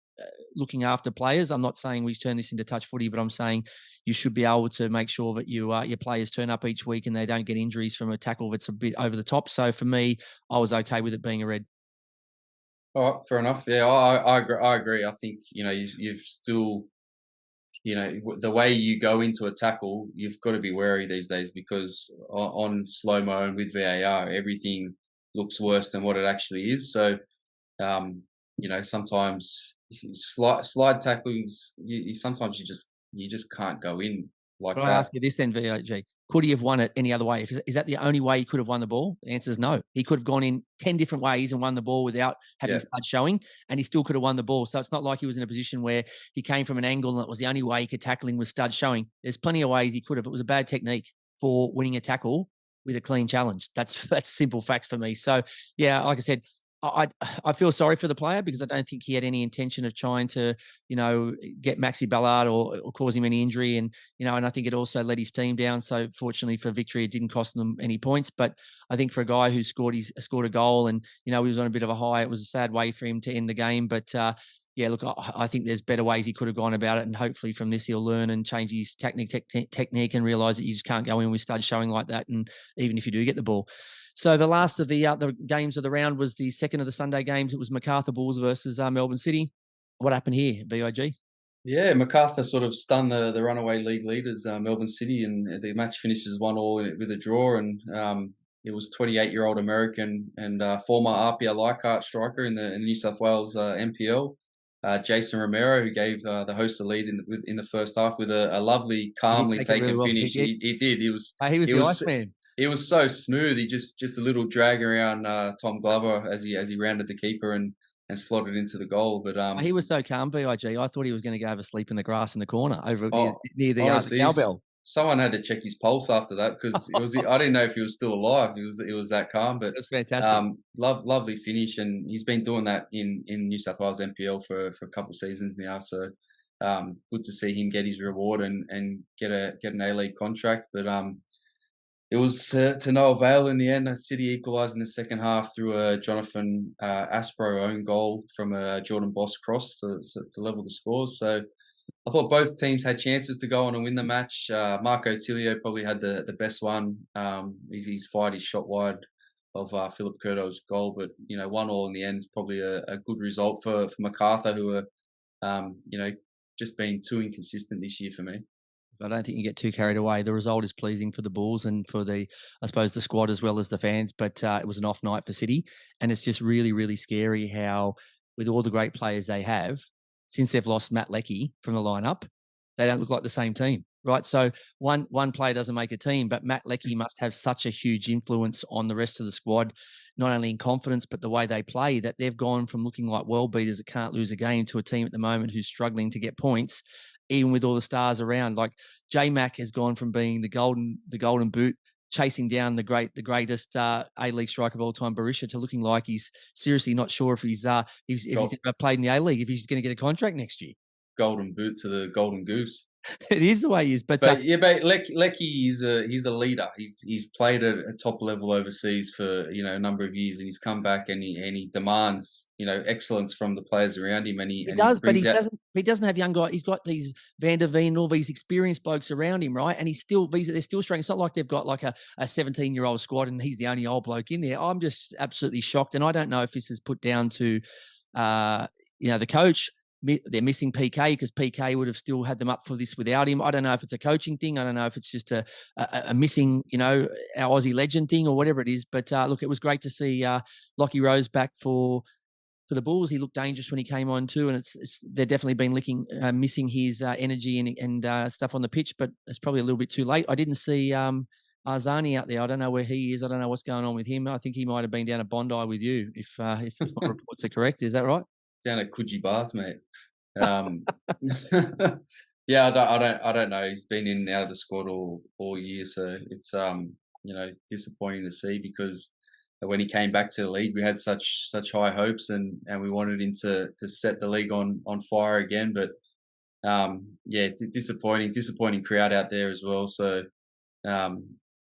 looking after players. I'm not saying we turn this into touch footy, but I'm saying you should be able to make sure that your players turn up each week and they don't get injuries from a tackle that's a bit over the top. So for me, I was okay with it being a red. All right, fair enough. Yeah, I agree. I think you've still the way you go into a tackle, you've got to be wary these days because on slow mo and with VAR, everything looks worse than what it actually is. So sometimes slide tackles, sometimes you just can't go in like that. I ask you this then, VIG. Could he have won it any other way? Is that the only way he could have won the ball? The answer is no. He could have gone in 10 different ways and won the ball without having studs showing, and he still could have won the ball. So it's not like he was in a position where he came from an angle and it was the only way he could tackle him with studs showing. There's plenty of ways he could have. It was a bad technique for winning a tackle with a clean challenge. That's simple facts for me. So, yeah, like I said, I feel sorry for the player because I don't think he had any intention of trying to, get Maxi Ballard or cause him any injury. And, and I think it also let his team down. So fortunately for Victory, it didn't cost them any points. But I think for a guy who scored a goal and, he was on a bit of a high, it was a sad way for him to end the game. But, yeah, look, I think there's better ways he could have gone about it. And hopefully from this, he'll learn and change his technique and realise that you just can't go in with studs showing like that. And even if you do get the ball. So the last of the games of the round was the second of the Sunday games. It was Macarthur Bulls versus Melbourne City. What happened here, VIG? Yeah, Macarthur sort of stunned the runaway league leaders, Melbourne City, and the match finishes 1-1 with a draw. And it was 28-year-old American and former RPL Leichhardt striker in the New South Wales NPL, Jason Romero, who gave the host the lead in the first half with a lovely, calmly taken finish. He did. He was the Iceman. He was so smooth. He just a little drag around Tom Glover as he rounded the keeper and slotted into the goal. But he was so calm, VIG. I thought he was going to go have a sleep in the grass in the corner over near the cowbell. someone had to check his pulse after that, because I didn't know if he was still alive. It was that calm, but That's fantastic. Lovely finish, and he's been doing that in New South Wales NPL for a couple of seasons now. So good to see him get his reward and get an A-League contract. But it was to no avail in the end. City equalised in the second half through a Jonathan Aspro own goal from a Jordan Boss cross to level the scores. So I thought both teams had chances to go on and win the match. Marco Tilio probably had the best one. He's fired his shot wide of Philip Curto's goal, but 1-1 in the end is probably a good result for MacArthur, who are just being too inconsistent this year for me. I don't think you get too carried away. The result is pleasing for the Bulls and for I suppose the squad as well as the fans, but it was an off night for City, and it's just really, really scary how, with all the great players they have, since they've lost Matt Leckie from the lineup, they don't look like the same team, right? So one player doesn't make a team, but Matt Leckie must have such a huge influence on the rest of the squad, not only in confidence, but the way they play, that they've gone from looking like world beaters that can't lose a game to a team at the moment who's struggling to get points, even with all the stars around. Like J-Mac has gone from being the golden boot, chasing down the greatest A-League striker of all time, Berisha, to looking like he's seriously not sure if he's ever played in the A-League, if he's going to get a contract next year. Golden boot to the golden goose. It is the way he is, but Leckie he's a leader. He's played at a top level overseas for a number of years, and he's come back and he demands excellence from the players around him. And he does, but he doesn't have young guys. He's got these Van der Veen and all these experienced blokes around him, right? And they're still struggling. It's not like they've got like a 17-year-old squad and he's the only old bloke in there. I'm just absolutely shocked, and I don't know if this is put down to the coach. They're missing PK because PK would have still had them up for this without him. I don't know if it's a coaching thing. I don't know if it's just a missing, our Aussie legend thing or whatever it is. But look, it was great to see Lockie Rose back for the Bulls. He looked dangerous when he came on too, and they've definitely been missing his energy and stuff on the pitch. But it's probably a little bit too late. I didn't see Arzani out there. I don't know where he is. I don't know what's going on with him. I think he might have been down at Bondi with you, if my reports are correct. Is that right? Down at Coogee Baths, mate. Yeah, I don't know. He's been in and out of the squad all year, so it's disappointing to see, because when he came back to the league, we had such high hopes and we wanted him to set the league on fire again. But disappointing crowd out there as well. So I'm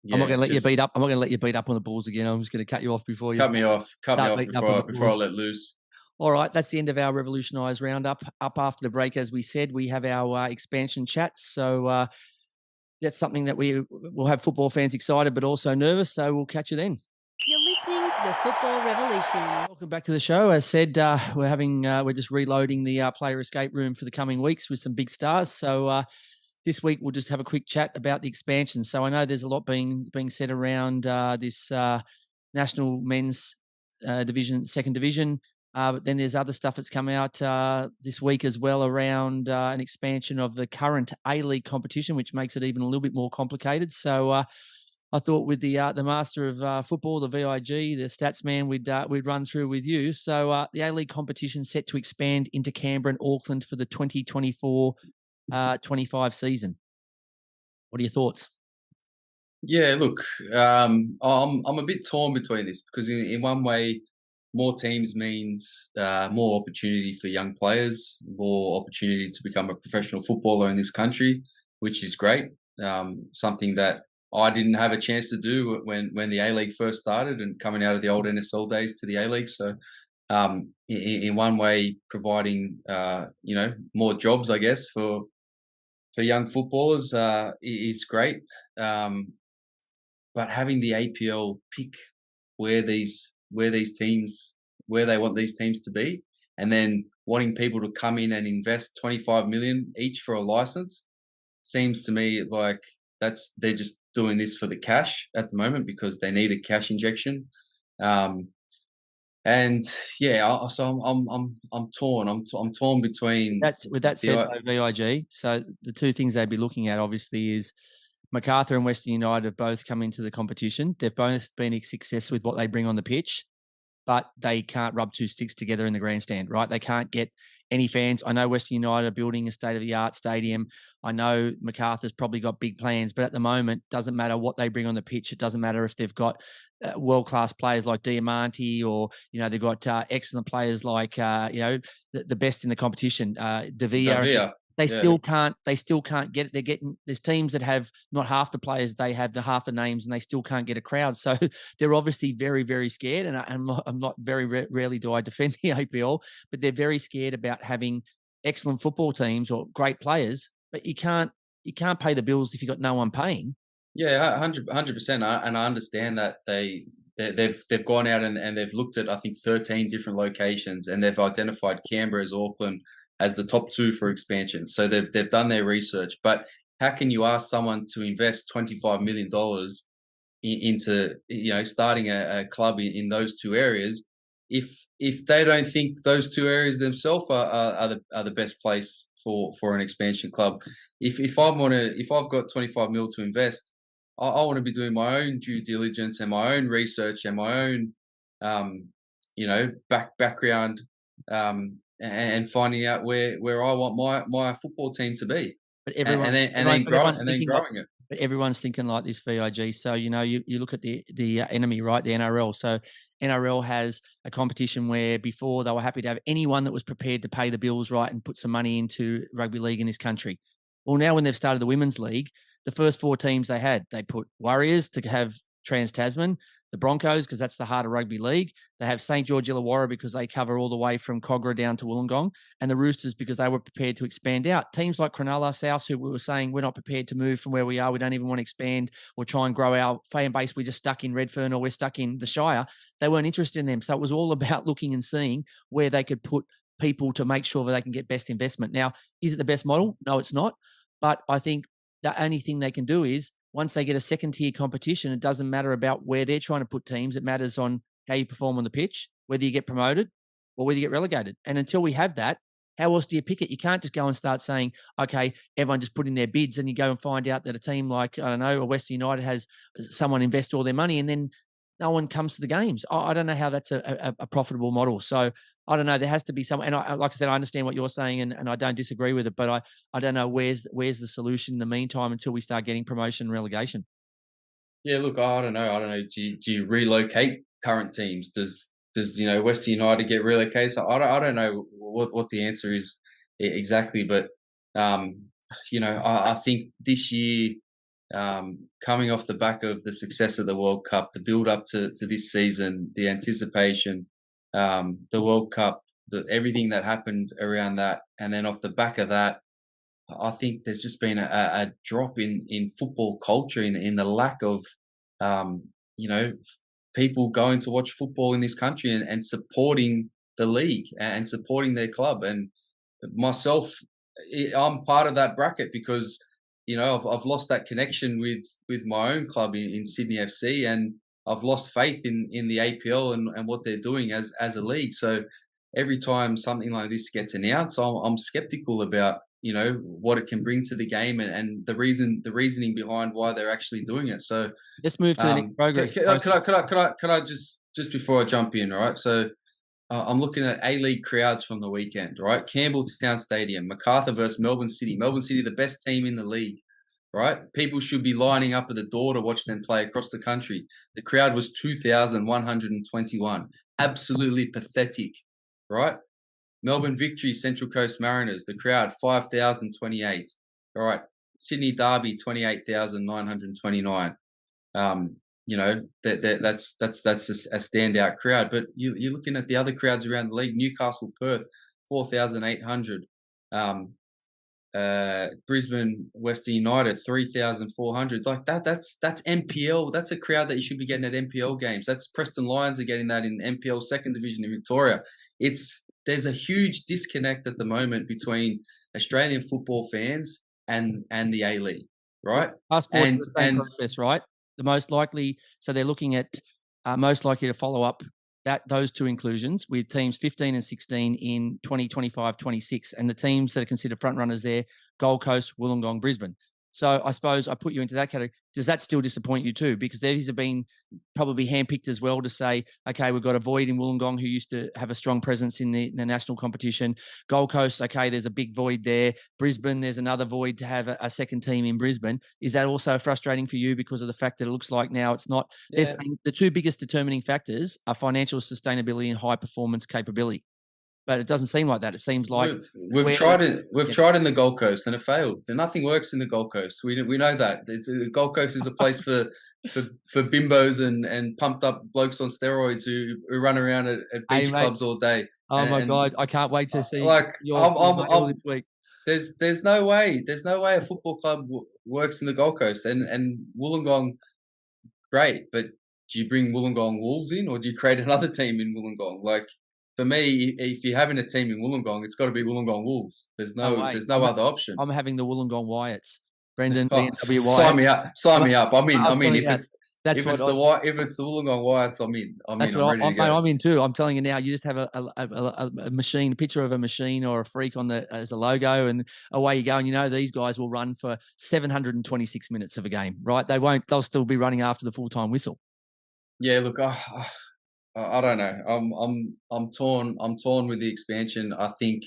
not going to let you beat up. I'm not going to let you beat up on the Bulls again. I'm just going to cut you off before you cut me off before I let loose. All right, that's the end of our Revolutionised Roundup. Up after the break, as we said, we have our expansion chats. So that's something that we will have football fans excited but also nervous. So we'll catch you then. You're listening to the Football Revolution. Welcome back to the show. As said, we're just reloading the player escape room for the coming weeks with some big stars. So this week we'll just have a quick chat about the expansion. So I know there's a lot being said around this national men's division, second division. But then there's other stuff that's come out this week as well around an expansion of the current A-League competition, which makes it even a little bit more complicated. So I thought with the master of football, the VIG, the stats man, we'd run through with you. So the A-League competition set to expand into Canberra and Auckland for the 2024-25 season. What are your thoughts? Yeah, look, I'm a bit torn between this, because in one way, more teams means more opportunity for young players, more opportunity to become a professional footballer in this country, which is great. Something that I didn't have a chance to do when the A-League first started and coming out of the old NSL days to the A-League. So in one way, providing more jobs, I guess, for young footballers is great. But having the APL pick where they want these teams to be, and then wanting people to come in and invest 25 million each for a license, seems to me like they're just doing this for the cash at the moment, because they need a cash injection. So I'm torn. I'm torn between. With that said, VIG. So the two things they'd be looking at obviously is MacArthur and Western United have both come into the competition. They've both been a success with what they bring on the pitch. but they can't rub two sticks together in the grandstand, right? They can't get any fans. I know Western United are building a state-of-the-art stadium. I know MacArthur's probably got big plans, but at the moment, doesn't matter what they bring on the pitch. It doesn't matter if they've got world-class players like Diamante, or, they've got excellent players like, the best in the competition, De Villa. They still can't get it. There's teams that have not half the players, they have the half the names, and they still can't get a crowd. So they're obviously very, very scared. And I'm not very rarely do I defend the APL, but they're very scared about having excellent football teams or great players, but you can't pay the bills if you've got no one paying. Yeah, 100%. And I understand that they've gone out and they've looked at, I think, 13 different locations, and they've identified Canberra as Auckland as the top 2 for expansion. So they've done their research. But how can you ask someone to invest $25 million into starting a club in those 2 areas if they don't think those 2 areas themselves are the best place for an expansion club? If I've got 25 mil to invest, I want to be doing my own due diligence and my own research and my own background, and finding out where I want my football team to be, but everyone and then growing it. But everyone's thinking like this, VIG. So you look at the enemy, right? The NRL. So NRL has a competition where before they were happy to have anyone that was prepared to pay the bills, right, and put some money into rugby league in this country. Well, now when they've started the women's league, the first 4 teams they put Warriors to have Trans-Tasman, the Broncos, because that's the heart of rugby league. They have St. George Illawarra because they cover all the way from Cogra down to Wollongong, and the Roosters because they were prepared to expand out. Teams like Cronulla, South, who we were saying we're not prepared to move from where we are. We don't even want to expand or try and grow our fan base. We're just stuck in Redfern or we're stuck in the Shire. They weren't interested in them. So it was all about looking and seeing where they could put people to make sure that they can get best investment. Now, is it the best model? No, it's not. But I think the only thing they can do is, once they get a second-tier competition, it doesn't matter about where they're trying to put teams. It matters on how you perform on the pitch, whether you get promoted or whether you get relegated. And until we have that, how else do you pick it? You can't just go and start saying, okay, everyone just put in their bids, and you go and find out that a team like, I don't know, a Western United has someone invest all their money, and then no one comes to the games. I don't know how that's a profitable model. So I don't know. There has to be some, and like I said, I understand what you're saying, and I don't disagree with it, but I don't know where's the solution in the meantime until we start getting promotion and relegation. Yeah, look, I don't know. Do you relocate current teams? Does Western United get relocated? So I don't know what the answer is exactly, but I think this year, coming off the back of the success of the World Cup, the build up to this season, the anticipation, the World Cup, everything that happened around that, and then off the back of that, I think there's just been a drop in football culture, in the lack of people going to watch football in this country and supporting the league and supporting their club. And myself, I'm part of that bracket because I've lost that connection with my own club in Sydney FC, and I've lost faith in the APL and what they're doing as a league. So every time something like this gets announced, I'm skeptical about what it can bring to the game and the reasoning behind why they're actually doing it. So let's move to the next progress. Could I just before I jump in, right? So I'm looking at A-League crowds from the weekend, right? Campbelltown Stadium, MacArthur versus Melbourne City. Melbourne City, the best team in the league, right? People should be lining up at the door to watch them play across the country. The crowd was 2,121. Absolutely pathetic, right? Melbourne Victory, Central Coast Mariners, the crowd 5,028. All right, Sydney Derby 28,929. That's a standout crowd. But you're looking at the other crowds around the league. Newcastle, Perth, 4,800. Brisbane, Western United, 3,400. Like that's NPL. That's a crowd that you should be getting at NPL games. That's Preston Lions are getting that in NPL second division in Victoria. There's a huge disconnect at the moment between Australian football fans and the A-League, right? Fast forward to the same process, right? The most likely, so they're looking at most likely to follow up those two inclusions with teams 15 and 16 in 2025-26, and the teams that are considered front runners there: Gold Coast, Wollongong, Brisbane. So I suppose I put you into that category. Does that still disappoint you too? Because these have been probably handpicked as well to say, okay, we've got a void in Wollongong who used to have a strong presence in the national competition. Gold Coast, okay, there's a big void there. Brisbane, there's another void to have a second team in Brisbane. Is that also frustrating for you because of the fact that it looks like now it's not? They're saying the two biggest determining factors are financial sustainability and high performance capability. But it doesn't seem like that. It seems like we've tried it. We've tried in the Gold Coast and it failed. Nothing works in the Gold Coast. We know that. The Gold Coast is a place for bimbos and pumped up blokes on steroids who run around at beach clubs all day. Oh my God, I can't wait to see your this week. There's no way a football club works in the Gold Coast and Wollongong. Great, but do you bring Wollongong Wolves in or do you create another team in Wollongong? Like, for me, if you're having a team in Wollongong, it's got to be Wollongong Wolves. There's no other option. I'm having the Wollongong Wyatts. Brendan, BNW Wyatt. Sign me up. I'm in. If it's the Wollongong Wyatts, I'm in. I'm ready to go. I'm in too. I'm telling you now. You just have a machine, a picture of a machine or a freak as a logo, and away you go. And you know these guys will run for 726 minutes of a game, right? They won't. They'll still be running after the full-time whistle. Yeah. Look. I don't know. I'm torn. I'm torn with the expansion. I think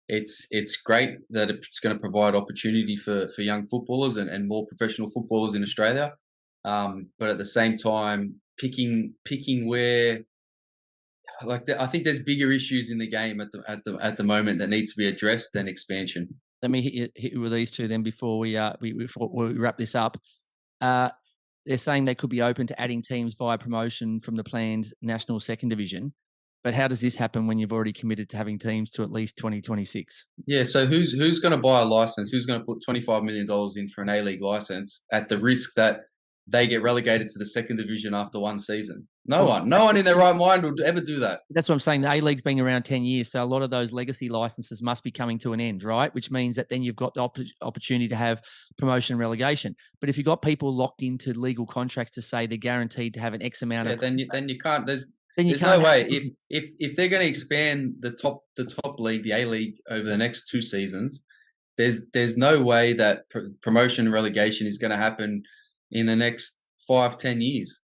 it's great that it's going to provide opportunity for young footballers and more professional footballers in Australia. But at the same time, picking where, I think there's bigger issues in the game at the moment that need to be addressed than expansion. Let me hit you with these two then before we wrap this up. They're saying they could be open to adding teams via promotion from the planned national second division. But how does this happen when you've already committed to having teams to at least 2026? Yeah, so who's going to buy a license? Who's going to put $25 million in for an A-League license at the risk that they get relegated to the second division after one season? No one in their right mind would ever do that. That's what I'm saying. The A-League's been around 10 years, so a lot of those legacy licenses must be coming to an end, right? Which means that then you've got the opportunity to have promotion and relegation. But if you've got people locked into legal contracts to say they're guaranteed to have an X amount of... then you can't... There's no way. If they're going to expand the top league, the A-League, over the next 2 seasons, there's no way that promotion and relegation is going to happen in the next 5-10 years.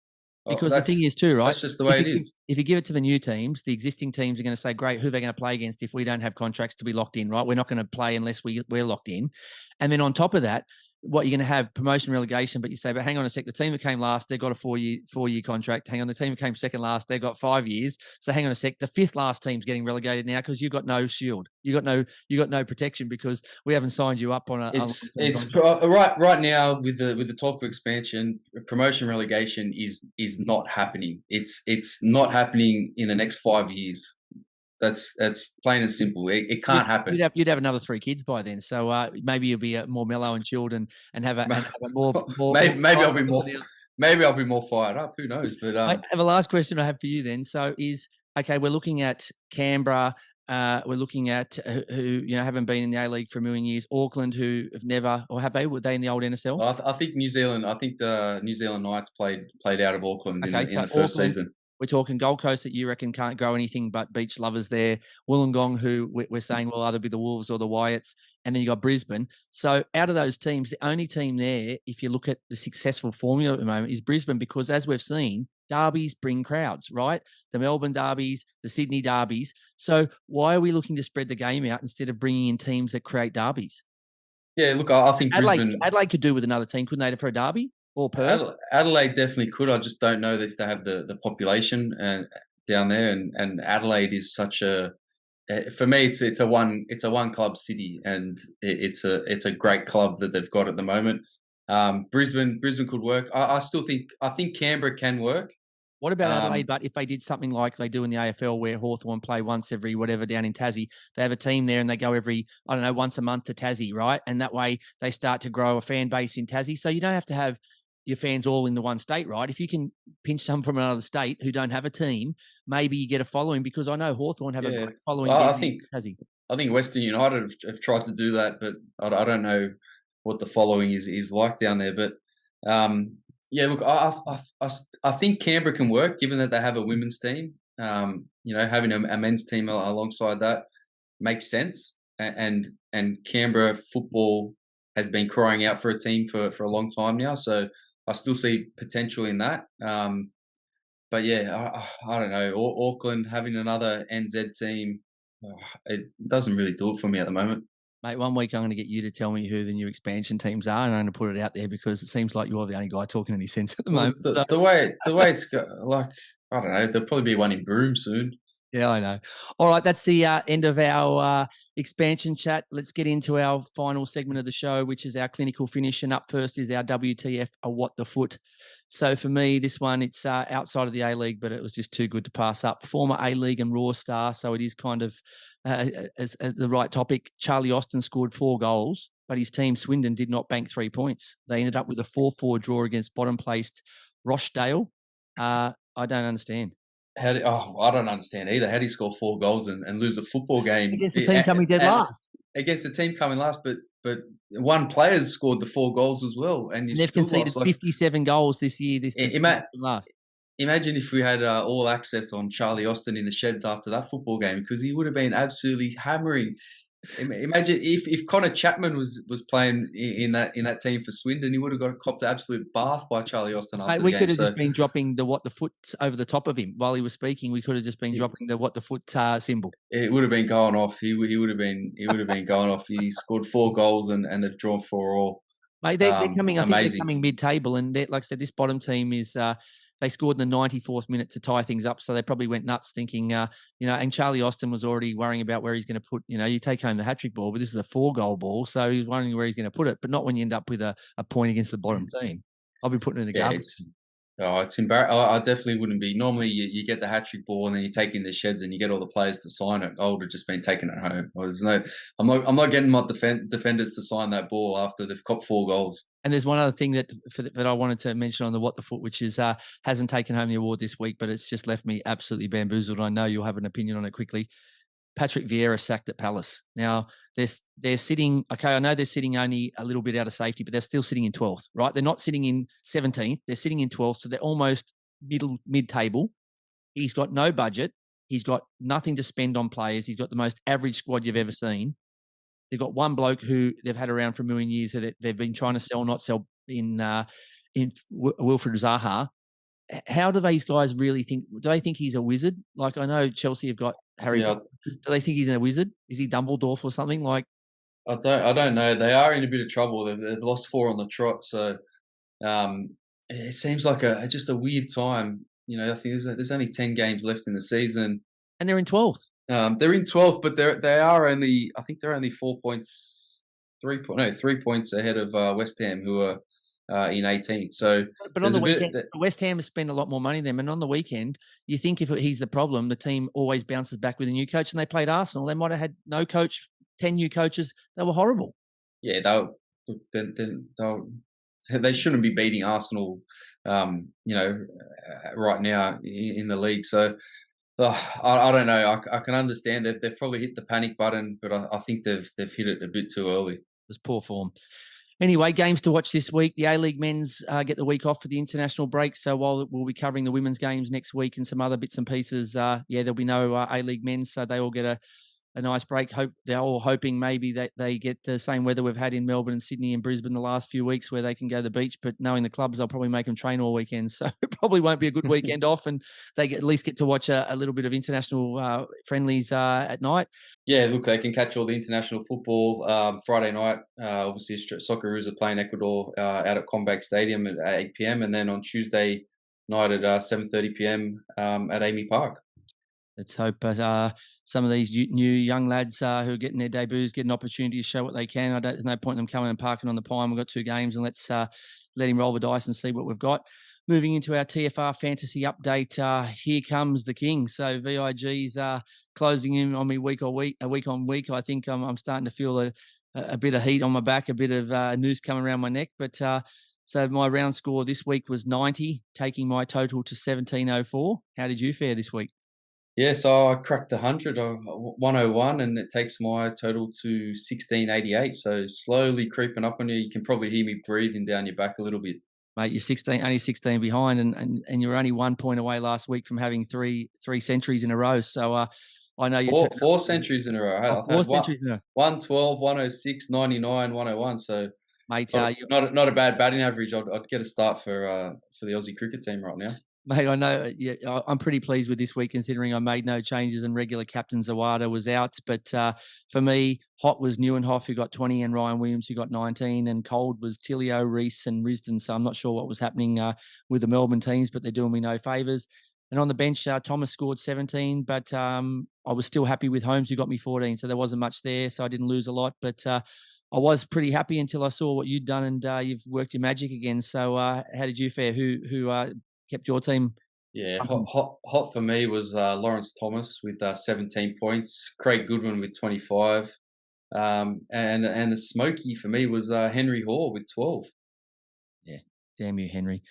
Because the thing is too, right? That's just the way it is. If you give it to the new teams, the existing teams are going to say, great, who are they going to play against if we don't have contracts to be locked in, right? We're not going to play unless we're locked in. And then on top of that, what you're going to have promotion relegation, but you say, but hang on a sec, the team that came last, they've got a four-year contract. Hang on, the team that came second last, they've got 5 years. So hang on a sec, the fifth last team's getting relegated now because you've got no shield. You got no protection because we haven't signed you up on a. It's right now with the talk of expansion, promotion relegation is not happening. It's not happening in the next 5 years. That's plain and simple. It can't happen. You'd have another 3 kids by then, so maybe you'll be more mellow and chilled and have a more. Maybe I'll be more fired up. Who knows? But I have a last question I have for you then. So we're looking at Canberra. We're looking at who haven't been in the A-League for a million years. Auckland, who have never, or have they? Were they in the old NSL? I think New Zealand. I think the New Zealand Knights played out of Auckland in the first season. We're talking Gold Coast that you reckon can't grow anything but beach lovers there. Wollongong, who we're saying will either be the Wolves or the Wyatts. And then you got Brisbane. So out of those teams, the only team there, if you look at the successful formula at the moment, is Brisbane, because as we've seen, derbies bring crowds, right? The Melbourne derbies, the Sydney derbies. So why are we looking to spread the game out instead of bringing in teams that create derbies? Yeah, look, I think Adelaide could do with another team, couldn't they, for a derby? Or Perth? Adelaide definitely could. I just don't know if they have the population down there. And Adelaide is such a, for me, it's a one club city, and it's a great club that they've got at the moment. Brisbane could work. I think Canberra can work. What about Adelaide? But if they did something like they do in the AFL, where Hawthorn play once every whatever down in Tassie, they have a team there and they go every, once a month to Tassie, right? And that way they start to grow a fan base in Tassie. So you don't have to have your fans all in the one state, right? If you can pinch some from another state who don't have a team, maybe you get a following, because I know Hawthorn have a great following. I think Western United have tried to do that, but I don't know what the following is like down there. But look, I think Canberra can work, given that they have a women's team. Having a men's team alongside that makes sense, and Canberra football has been crying out for a team for a long time now. So I still see potential in that. But yeah, I don't know. Auckland having another NZ team, it doesn't really do it for me at the moment. Mate, one week I'm going to get you to tell me who the new expansion teams are, and I'm going to put it out there because it seems like you're the only guy talking any sense at the moment. The way it's like, I don't know. There'll probably be one in Broome soon. Yeah, I know. All right, that's the end of our expansion chat. Let's get into our final segment of the show, which is our clinical finish. And up first is our WTF, a what the foot. So for me, this one, it's outside of the A-League, but it was just too good to pass up. Former A-League and Raw star, so it is kind of as the right topic. Charlie Austin scored 4 goals, but his team, Swindon, did not bank 3 points. They ended up with a 4-4 draw against bottom-placed Rochdale. I don't understand. I don't understand either. How do you score 4 goals and lose a football game against the team coming dead last? Against the team coming last, but one player's scored the 4 goals as well, and they've conceded 57 goals this year. Last. Imagine if we had all access on Charlie Austin in the sheds after that football game, because he would have been absolutely hammering. Imagine if Connor Chapman was playing in that team for Swindon, he would have got copped an absolute bath by Charlie Austin after the game. We could have just been dropping the what the foot over the top of him while he was speaking. We could have just been dropping the what the foot symbol. It would have been going off. He would have been going off. He scored 4 goals and they've drawn 4 all. Mate, they're coming. I think they're coming mid-table, and like I said, this bottom team is. They scored in the 94th minute to tie things up, so they probably went nuts thinking, and Charlie Austin was already worrying about where he's going to put, you take home the hat-trick ball, but this is a 4-goal ball, so he's wondering where he's going to put it, but not when you end up with a point against the bottom team. I'll be putting it in the garbage. It's embarrassing. I definitely wouldn't be. Normally, you get the hat-trick ball and then you take in the sheds and you get all the players to sign it. I would have just been taking it home. I'm not getting my defenders to sign that ball after they've copped 4 goals. And there's one other thing that I wanted to mention on the what the foot, which is hasn't taken home the award this week, but it's just left me absolutely bamboozled. I know you'll have an opinion on it quickly. Patrick Vieira sacked at Palace. Now they're sitting. Okay, I know they're sitting only a little bit out of safety, but they're still sitting in 12th, right? They're not sitting in 17th. They're sitting in 12th, so they're almost mid-table. He's got no budget. He's got nothing to spend on players. He's got the most average squad you've ever seen. They've got one bloke who they've had around for a million years that they've been trying to sell, not sell in Wilfred Zaha. How do these guys really think? Do they think he's a wizard? Like, I know Chelsea have got Harry Potter. Do they think he's a wizard? Is he Dumbledore or something? Like, I don't know. They are in a bit of trouble. They've lost 4 on the trot, so it seems like just a weird time. I think there's only 10 games left in the season, and they're in 12th. They're in 12th, but they are only. I think they're only 3 points ahead of West Ham, who are in 18th. So, but on the weekend, West Ham has spent a lot more money than them. And on the weekend, you think if he's the problem, the team always bounces back with a new coach. And they played Arsenal. They might have had no coach, 10 new coaches. They were horrible. Yeah, they shouldn't be beating Arsenal, right now in the league. So I don't know. I can understand that they've probably hit the panic button, but I think they've hit it a bit too early. It was poor form. Anyway, games to watch this week. The A-League men's get the week off for the international break. So while we'll be covering the women's games next week and some other bits and pieces, there'll be no A-League men's. So they all get a nice break. They're all hoping maybe that they get the same weather we've had in Melbourne and Sydney and Brisbane the last few weeks where they can go to the beach. But knowing the clubs, they'll probably make them train all weekend. So it probably won't be a good weekend off. And they at least get to watch a little bit of international friendlies at night. Yeah, look, they can catch all the international football Friday night. Obviously, Socceroos are playing Ecuador out at Combank Stadium at 8 p.m. And then on Tuesday night at 7:30 p.m. At Amy Park. Let's hope some of these new young lads who are getting their debuts get an opportunity to show what they can. There's no point in them coming and parking on the pine. We've got 2 games, and let's let him roll the dice and see what we've got. Moving into our TFR fantasy update, here comes the king. So VIG's closing in on me week on week. I think I'm starting to feel a bit of heat on my back, a bit of noose coming around my neck. But so my round score this week was 90, taking my total to 1704. How did you fare this week? Yeah, so I cracked 100, 101, and it takes my total to 1688. So slowly creeping up on you. You can probably hear me breathing down your back a little bit. Mate, you're only 16 behind, and you're only 1 point away last week from having three centuries in a row. So I know you're 4 centuries in a row. Centuries in a row. 112, 106, 99, 101. So Mate, Not a bad batting average. I'd get a start for the Aussie cricket team right now. Mate, I know. Yeah, I'm pretty pleased with this week considering I made no changes and regular captain Zawada was out. But for me, hot was Neuenhoff, who got 20, and Ryan Williams, who got 19, and cold was Tilio, Reese, and Risdon. So I'm not sure what was happening with the Melbourne teams, but they're doing me no favours. And on the bench, Thomas scored 17, but I was still happy with Holmes, who got me 14. So there wasn't much there, so I didn't lose a lot. But I was pretty happy until I saw what you'd done, and you've worked your magic again. So how did you fare? Who kept your team? Yeah, hot for me was Lawrence Thomas with 17 points, Craig Goodwin with 25, and the smoky for me was Henry Hoare with 12. Yeah, damn you, Henry.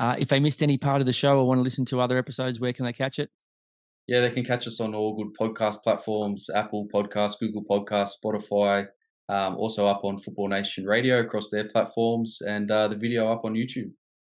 If they missed any part of the show or want to listen to other episodes, where can they catch it? Yeah, they can catch us on all good podcast platforms: Apple Podcasts, Google Podcasts, Spotify. Also up on Football Nation Radio across their platforms, and the video up on YouTube.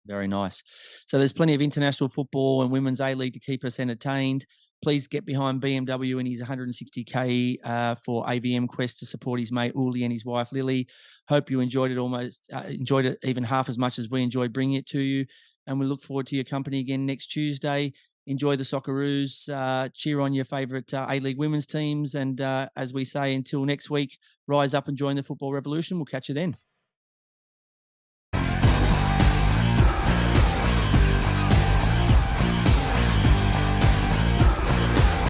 Very nice. So there's plenty of international football and women's A-League to keep us entertained. Please get behind BMW and his 160K for AVM Quest to support his mate Uli and his wife Lily. Hope you enjoyed it even half as much as we enjoyed bringing it to you. And we look forward to your company again next Tuesday. Enjoy the Socceroos. Cheer on your favourite A-League women's teams. And as we say, until next week, rise up and join the football revolution. We'll catch you then.